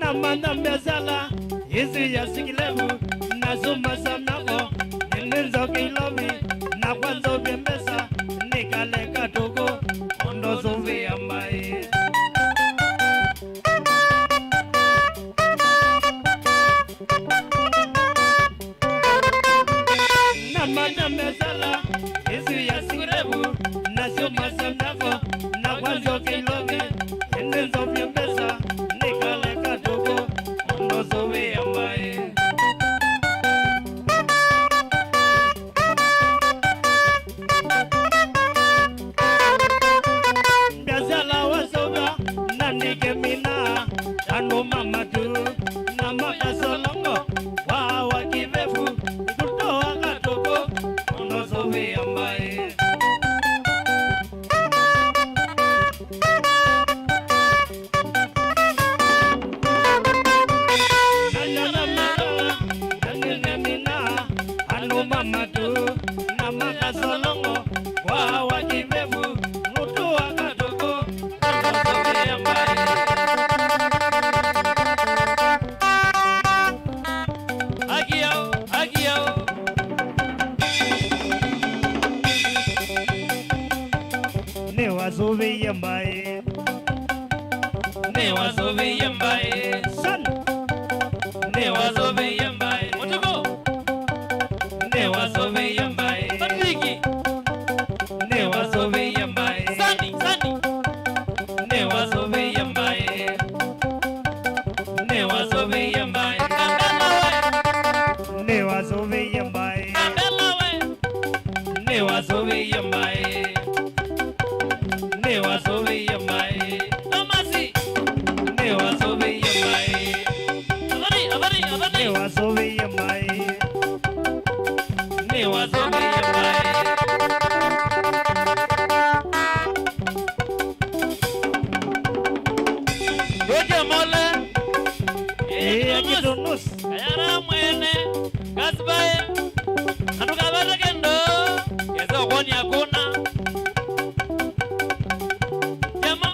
Namanda mesala Isi ya sikilevu Nasuma samyako Nenenzo kilovi Na kwanzo bembesa Nikale katoko Mondo Wasove Yambae Namanda mesala Isi ya sikilevu Nasuma samyako Na kwanzo kilovi Nenenzo bembesa Nikale katoko Mondo Wasove Yambae Biazala wasoga Nandike mina Tano mamatu Namaka solongo Wawa kivefu Kuto Akatoko Mondo Wasove Yambae Nanyana mara Nanyana mina Ano mamatu Namaka solongo Wawa kivefu Kuto Akatoko Mondo Wasove Yambae Agiao Ne Wasove Yambae Ne Wasove Yambae San Ne Wasove Yambae Mutuko Ne Wasove Yambae Patriki Ne Wasove Yambae Songeni wasonge yambaye. Doja mole. Akitunus. Kayara mwene. Kasbaye. Atukabata kendo. Kezo kwani hakuna. Jama.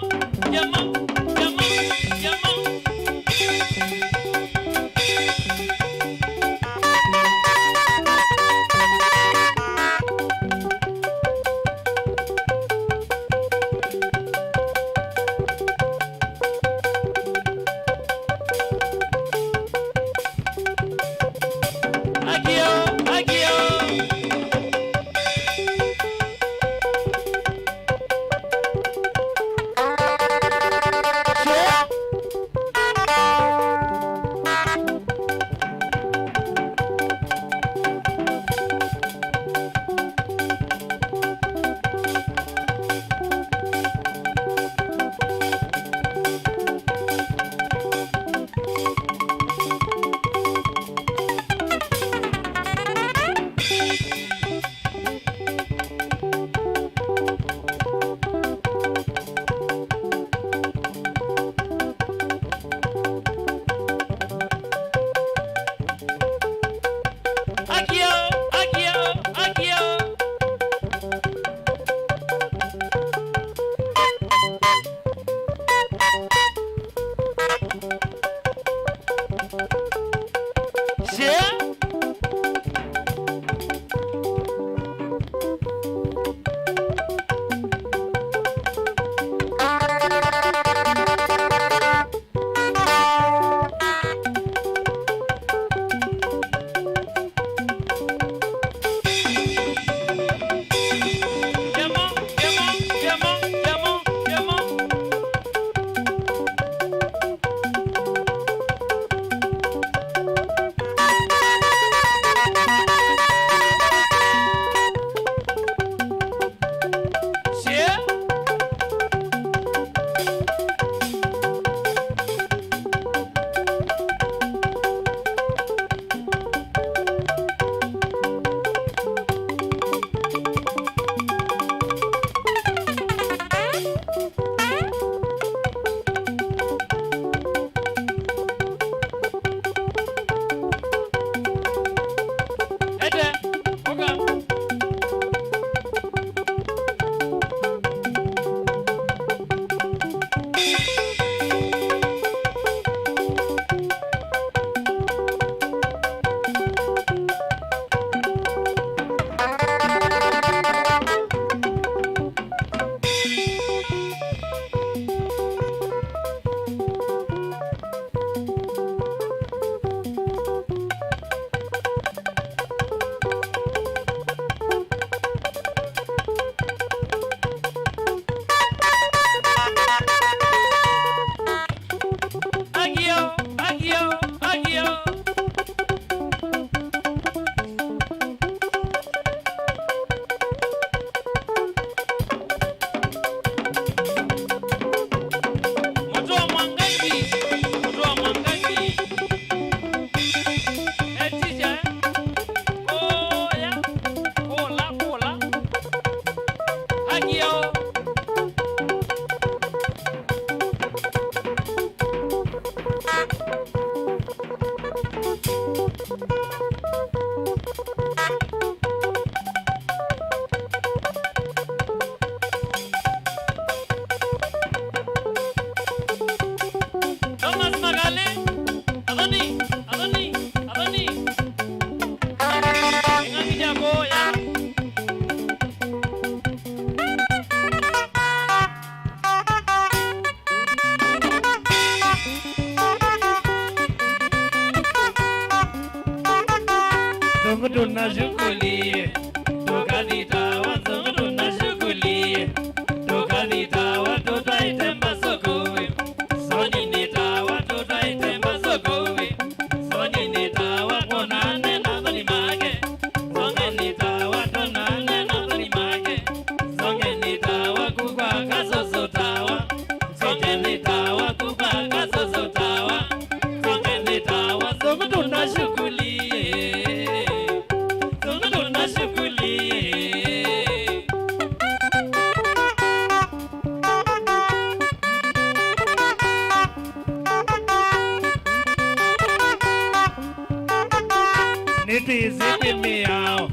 miao.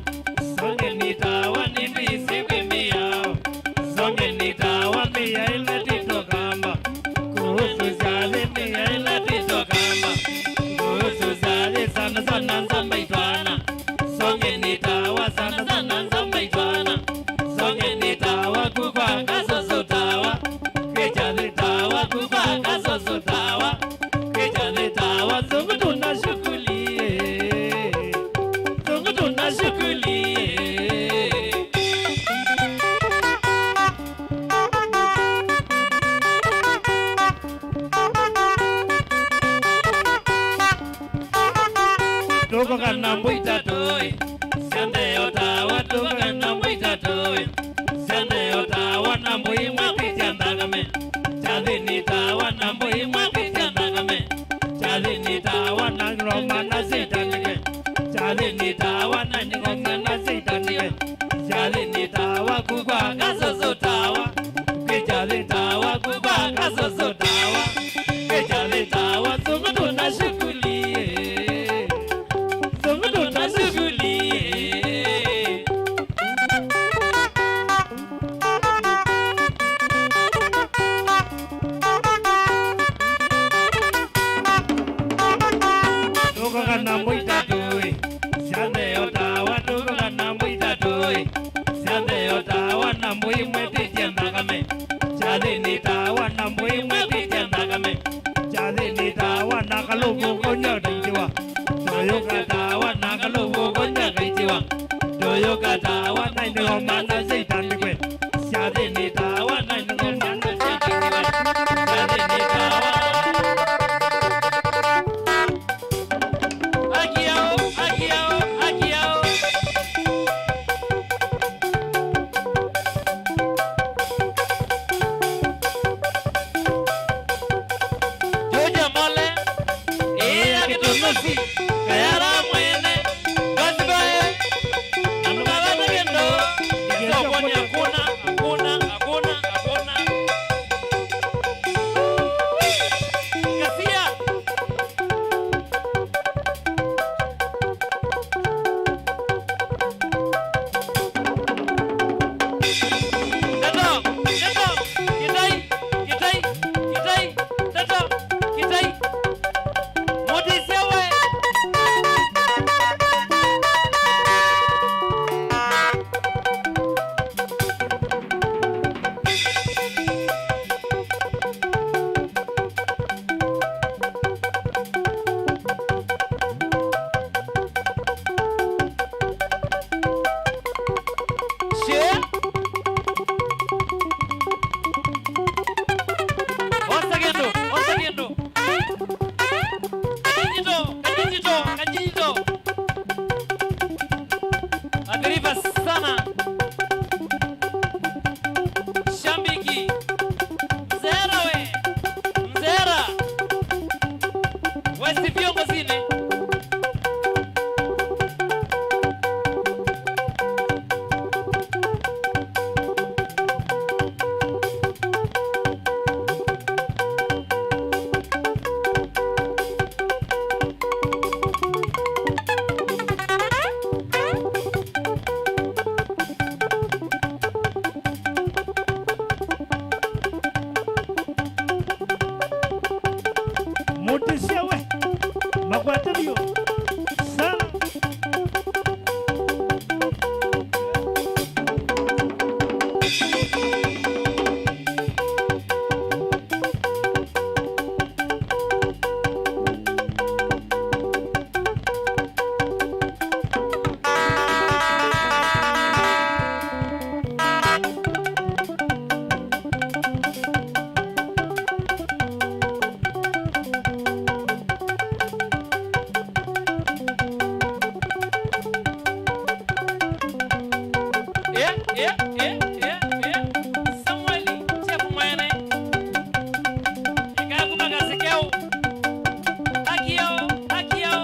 Songe nitawa nindisi kwe miao. Songe nitawa mia ila tito kamba. Kuhusu zale mia ila tito kamba. Kuhusu zale sana sana nzamba itwana. Songe nitawa sana sana nzamba itwana. Songe nitawa kukwa kasoso tawa. Kechale tawa kukwa kasoso tawa. Kechale tawa zungu tunashukulie. Zungu tunashukulie. Tuko kana muita toi. Sende otawa tuko kana muita toi. Sende otawa na muimwa pichandagame. Chali nitawa na muimwa pichandagame. Chali nitawa na ngoma na sitanike. Chali nitawa na ngoma na sitanike. Chali nitawa kukwa kasoso tawa. Kichali tawa kukwa kasoso tawa. Kichali tawa zungu tunashukulie. Zungu tunashukulie. Tuko kana muita toi. Sande otawa tuko kana muita toi. Sande otawa na muimwe tichembagame. Chali nitawa na muimwe tichembagame. Chali nitawa na kalubu konya kaijiwa. Toyo katawa na kalubu konya kaijiwa. Toyo katawa na ngoma na sitandikwe. Chali nitawa na ngoma na sitandikwe. Chali nitawa. Agiao, agiao, agiao. Joja mole, akitunusi, kayara mwene, gasibaye, anubagata kendo, sokoni hakuna, hakuna, hakuna, hakuna. Kasia. Tato, tato, kitai, kitai, kitai, tato, kitai. Moti sewe. She. Osagendo, osagendo. Kajito, kajito, kajito. Agriva sana. Shambiki. Mzera we. Mzera. Wesi viongozini. Mutisia we. Magwatario. Sana. Samueli, chef mwene. Ikaku magasikeu. Akio, akio.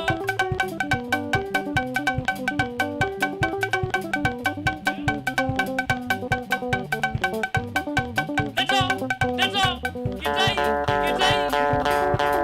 Neto, neto, kitai, kitai.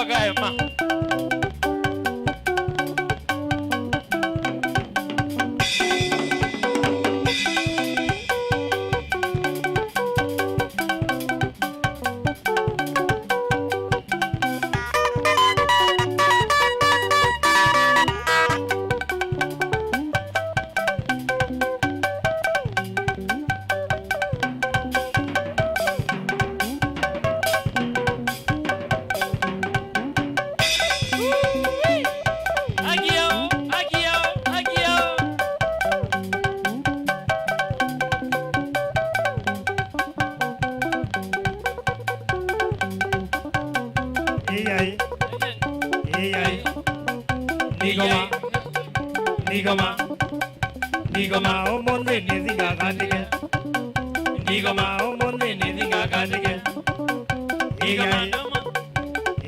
kaema Nigoma omonde nizinga katike. Nigoma omonde nizinga katike. Nigoma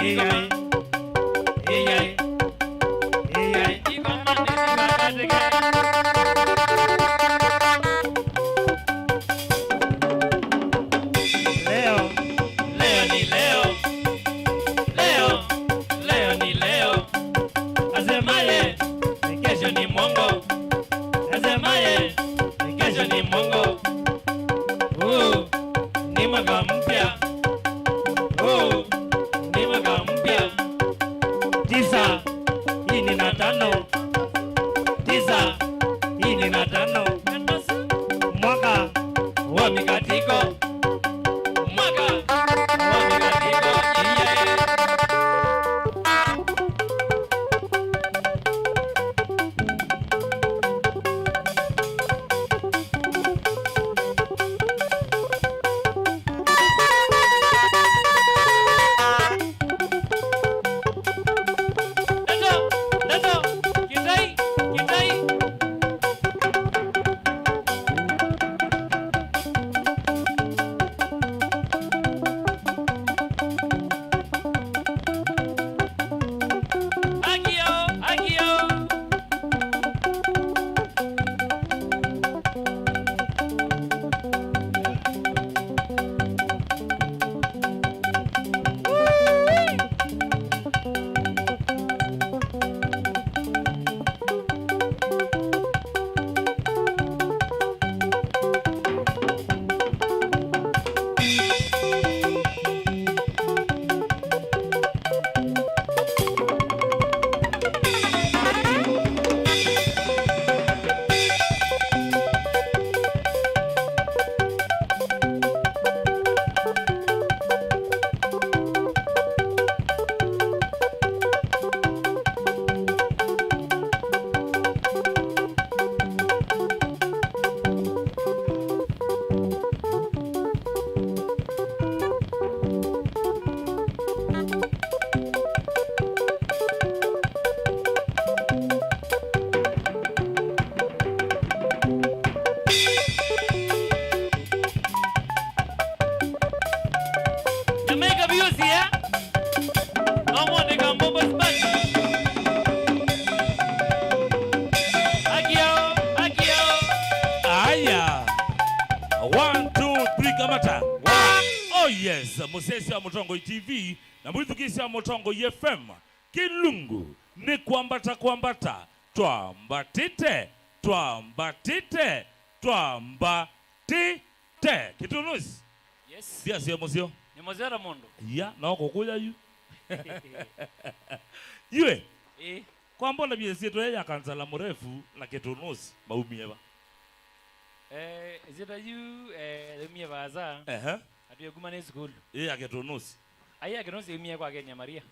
Igai Igai Igai Nigoma nizinga katike. Leo ni leo. Leo ni leo. Asemaye kesho ni mongo. Asemaye kesho ni mongo. Ni mwaka mpya. Ni mwaka mpya. 9 5 mwaka wa mikatiko. Mwaka wa mikatiko. Leto, kitai. Agio. Jamaica Beauty, yeah? No more they can move us back. Agio. Aya. 1 2 3 kamata. Oh yes, Musesi ya Motongo TV na Mwitukisi ya Motongo FM. Kilungu ni kuambata. Twambatite. Kitunusi. Yes. Sia sia musio. Ni mozera mondo. Ya, na kukuja yu. Yue. Kwa mbona biesi yetu ya kansala mrefu la Kitunusi maumieva. Zeta yu lemia baza. Atuye kumane school. Ya Kitunusi. Aya Kitunusi lemia kwa Kenya Maria.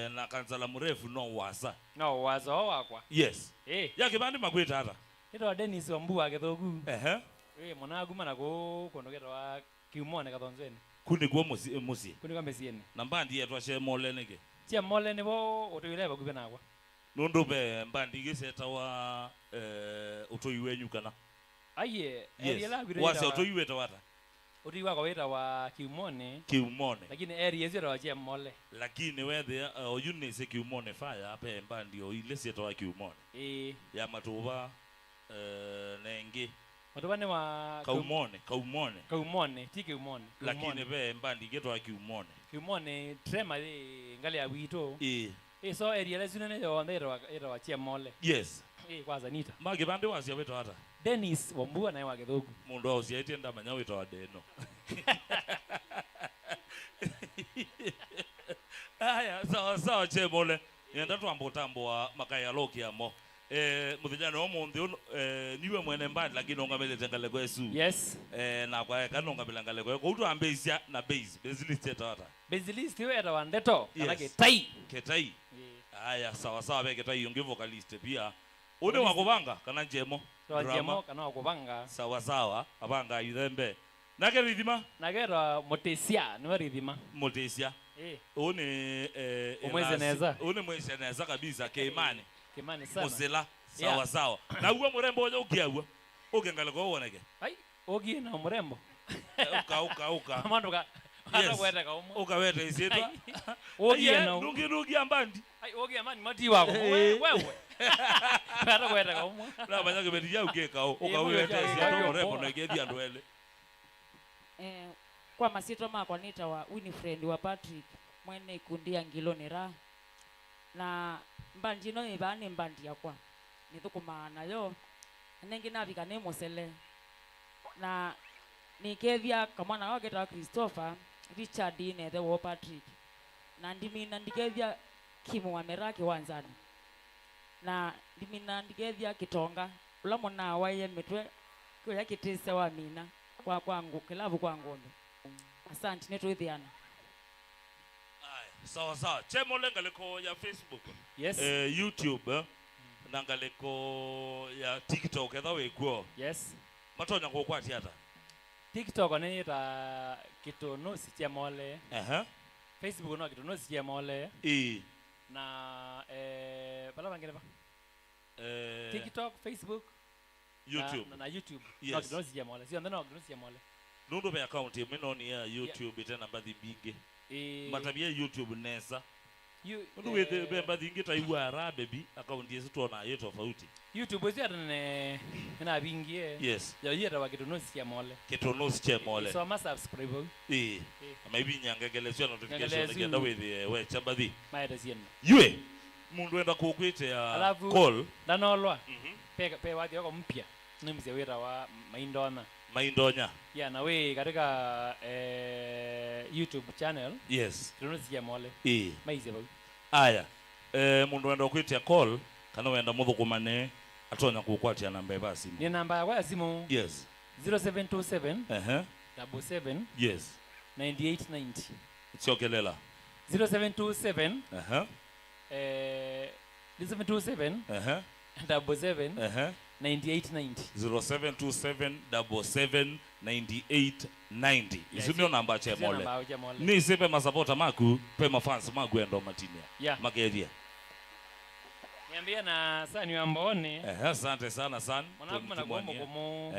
Na kansala mrefu no wasa. No wasa wakwa. Yes. Ya kibandi magwita hata. Ito Dennis Wambua kethogu. Mwana guma na kondoketa wa kiumone kathonzeni. Kundi kwa musi. Kundi kwa mesieni. Na mbandi yetu ashe mole nege. Tia mole nibo otoyile bakupe nakwa. Nondo be mbandi giseta wa otoyiwe nyukana. Aye, yes. Wase otoyiwe tawata. Otoyiwa kwa weta wa kiumone. Lakini area zero wa jia mole. Lakini wethe oyune se kiumone fire ape mbandi o ile seta wa kiumone. Ya matuba nenge watu bane wa kaumone tiki umone lakini be mbandi geto akiumone kiumone trema ngali ya wito so area lazima ne yo wa Chemole yes kwanza nita mage bande wasi weto hata Dennis Wambua naye wake thogu mundu wa usiaite ndama nyawe to adeno aya sawa Chemole yenda twambotambo wa makaya loki amo muthijana omunthe niwe mwene mbandi lakini ongamelete ngaleko esu yes na kwa kanonga bilangaleko ko utu ambeisia na base list etata base list yo era wandeto kana ketai aya sawa be ketai yonge vocalist pia une wakubanga kana njemo kana wakubanga sawa abanga yithembe nake rithima nagera motesia niwe rithima motesia une mweze neza kabisa keimani sana muzela sawa na uwe murembo oja ukiagwa ukengaleko uoneke ai ogie na murembo uka amanduka hata kwenda kaumo ukaweta isetwa ogie na nungi ambandi ai ogie amani mati wako wewe hata kwenda kaumo na banyake betia ukekao ukaweta isetwa murembo na gedia ndwele kwa masito makwa nita wa Winifred wa Patrick mwene ikundia ngilonera na mbandi no ibane mbandi yakwa nithukumana yo nengi nabika ne mosele na nikevia kamwana wake ta Christopher Richard ine the wa Patrick na ndimina ndikevia Kimu wa Meraki wanzani na ndimina ndikevia Kitonga ula mona waye mitwe kwa yake tese wa mina kwa kwangu kilavu kwa ngombe asante netwithiana sawa Chemole ngaleko ya Facebook yes YouTube nangaleko ya TikTok etha wekuo yes matonya kukwati hata TikTok ne ta Kitonosi Chemole Facebook no Kitonosi Chemole na bala bangene ba TikTok Facebook YouTube na YouTube yes. No Kitonosi Chemole sio ndano Kitonosi Chemole nundo be account minoni ya YouTube tena mbadhi bige matabia YouTube nesa ndu wethe be mbadhi ingita iwa arabe bi account yesu tuona yetu tofauti YouTube wetu atane na bingie yes ya yera wa Kitonosi Chemole so ma subscribe maybe nyangegeleswa notification ngenda wethe we chambadhi maida sieno yue mundu enda kukwite ya call danolwa pe wadi wako mpya ni mzee wera wa Maindonya na we katika YouTube channel yes Kitonosi Chemole maize bau aya mundu wenda kwitia call kana wenda muthukumane atonya kukwatia namba basi ni namba ya simu yes 0727 77 yes 9890 siokelela 0727 0727 77 9890 0727779890 isumio namba Chemole ni sepe masapota maku pe mafans magu endo matinia mageria niambia na sani ambone asante sana mwanangu na gombo komo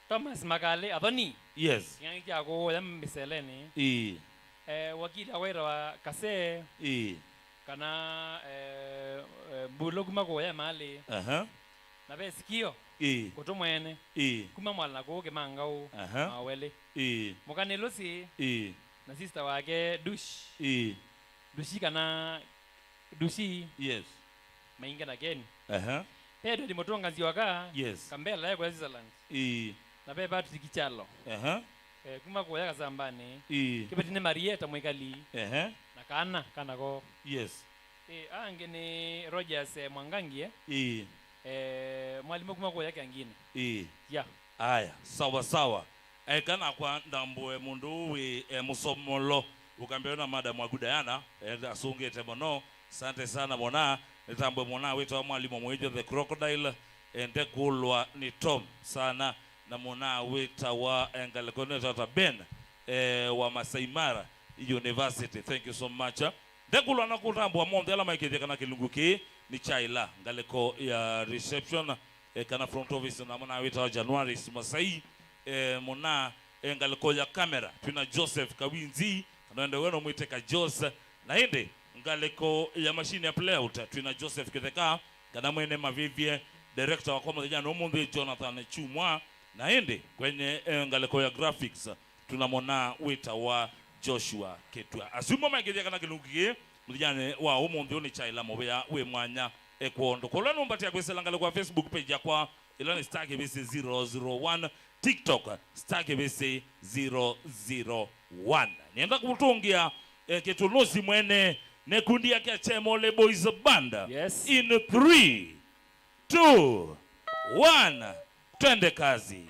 Thomas Makale adoni yes yangi yako yambiseleni wakili awera wa kase kana bulog magoya mali na be sikio kutomwene kuma mwala nako ke mangao awele mukanelo si na sister wake dushi kana dushi yes mainga na geni pedo limotonga ziwaka yes kambela yako Switzerland na be Patrick Kichalo kuma koya kazambani kibetine Marieta mwekali na kana ko yes ange ni Rogers Mwangangie mwalimu kuma koya kangine aya sawa kana kwa ndambwe mundu we musomolo ukambeo na madam Agudayana asungete mono asante sana mona nitambwe mona wetu mwalimu mwejo the crocodile ende kulwa ni Tom sana na mona weta wa engalekone tata Ben wa Masai Mara University thank you so much ndekulwa na kutambwa mondela maikete kana kilunguki ni chaila ngaleko ya reception kana front office na mona weta wa January Masai mona ngaleko ya camera tuna Joseph Kawinzi anaenda weno mwiteka Jose na ende ngaleko ya machine ya playout tuna Joseph Kitheka kana mwene mavivye director wa kwa jana omundi Jonathan Chumwa Na hindi kwenye ngaleko ya graphics tunamona wita wa Joshua Ketwa. Asuma magethia kana kinukie mujane wa umuntu ni chaila mobeya we mwanya ekwondo. Kolano mbatia kwesela ngaleko kwa Facebook page yakwa ilani Star KBC 001, TikTok Star KBC 001. Nienda kutungia Ketunozi mwene nekundi yake ya Chemole Boys Band. Yes. In 3, 2, 1, twende kazi.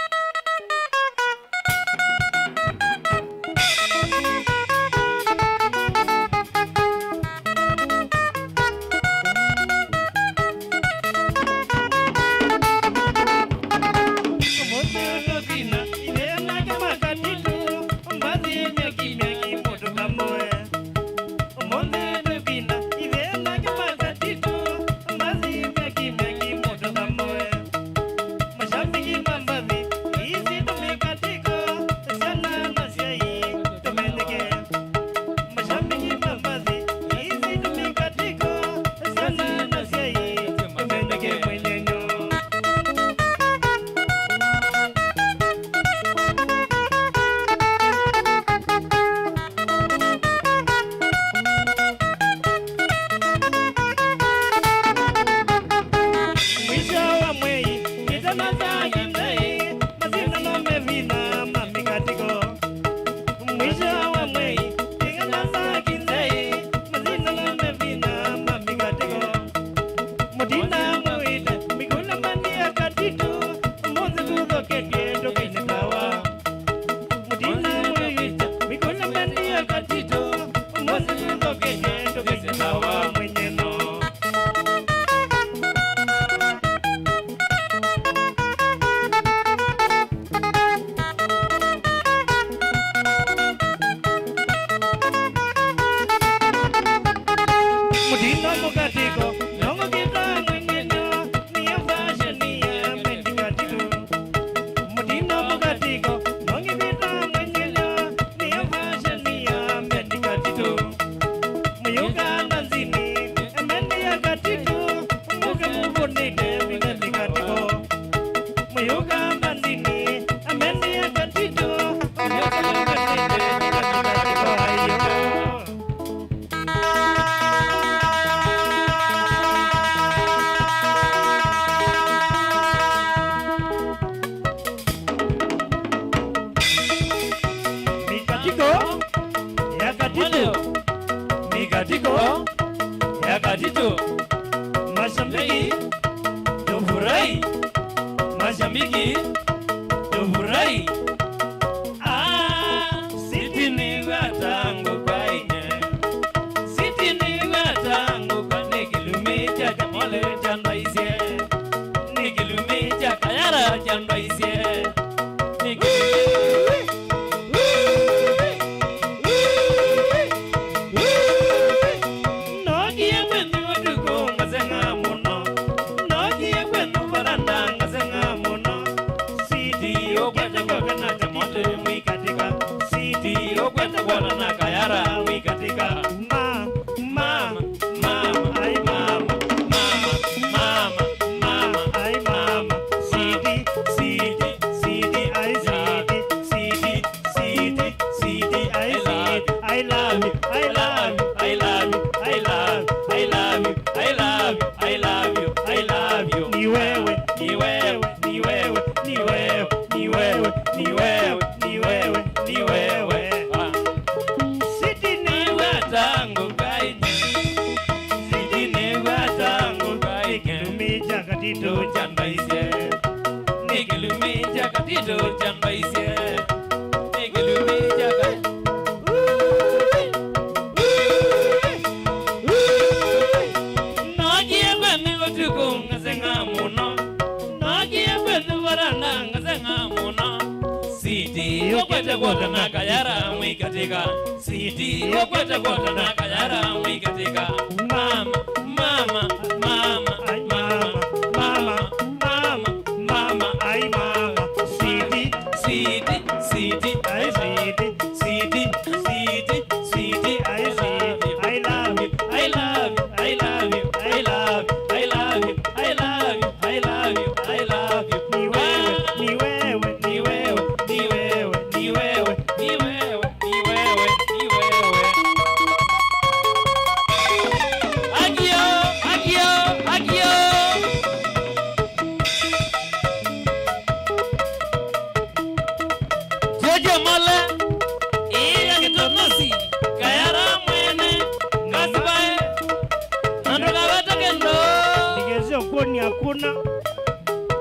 kuna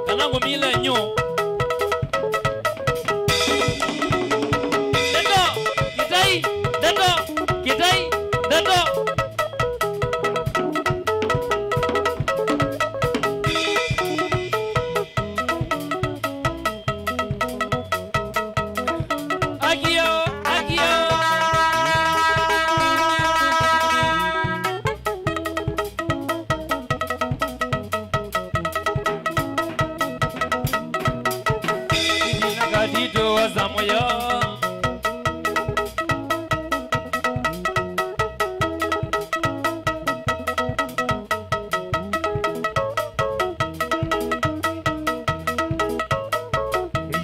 kanango mile nyo Dedo kitai Dedo Dito wazamoyo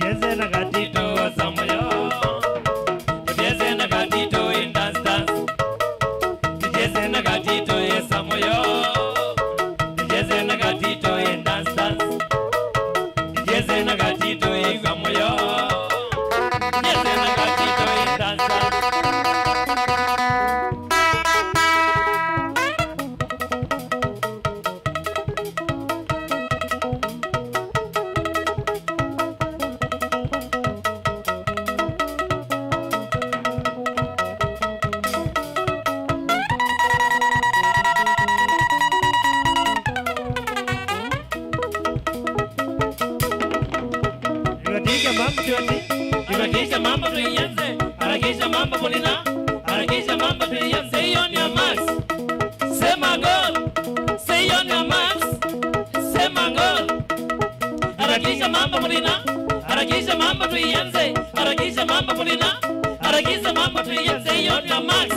Yeze na gatito wazamoyo Yeze na gatito in dance dance Yeze na gatito yesamoyo Yeze na gatito in dance dance Yeze na gatito igamoyo Yeze na gatito in dance dance Harakisha mambo tuianze, harakisha mambo polina, harakisha mambo tuianze. Say on your marks, sema goal. Say on your marks, sema goal. Harakisha mambo polina, harakisha mambo tuianze, harakisha mambo polina, harakisha mambo tuianze. Say on your marks,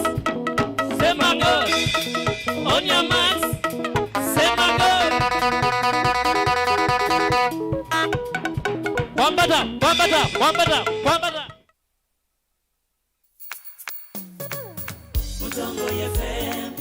sema goal. On your marks, sema goal. Wambata. Utongo FM.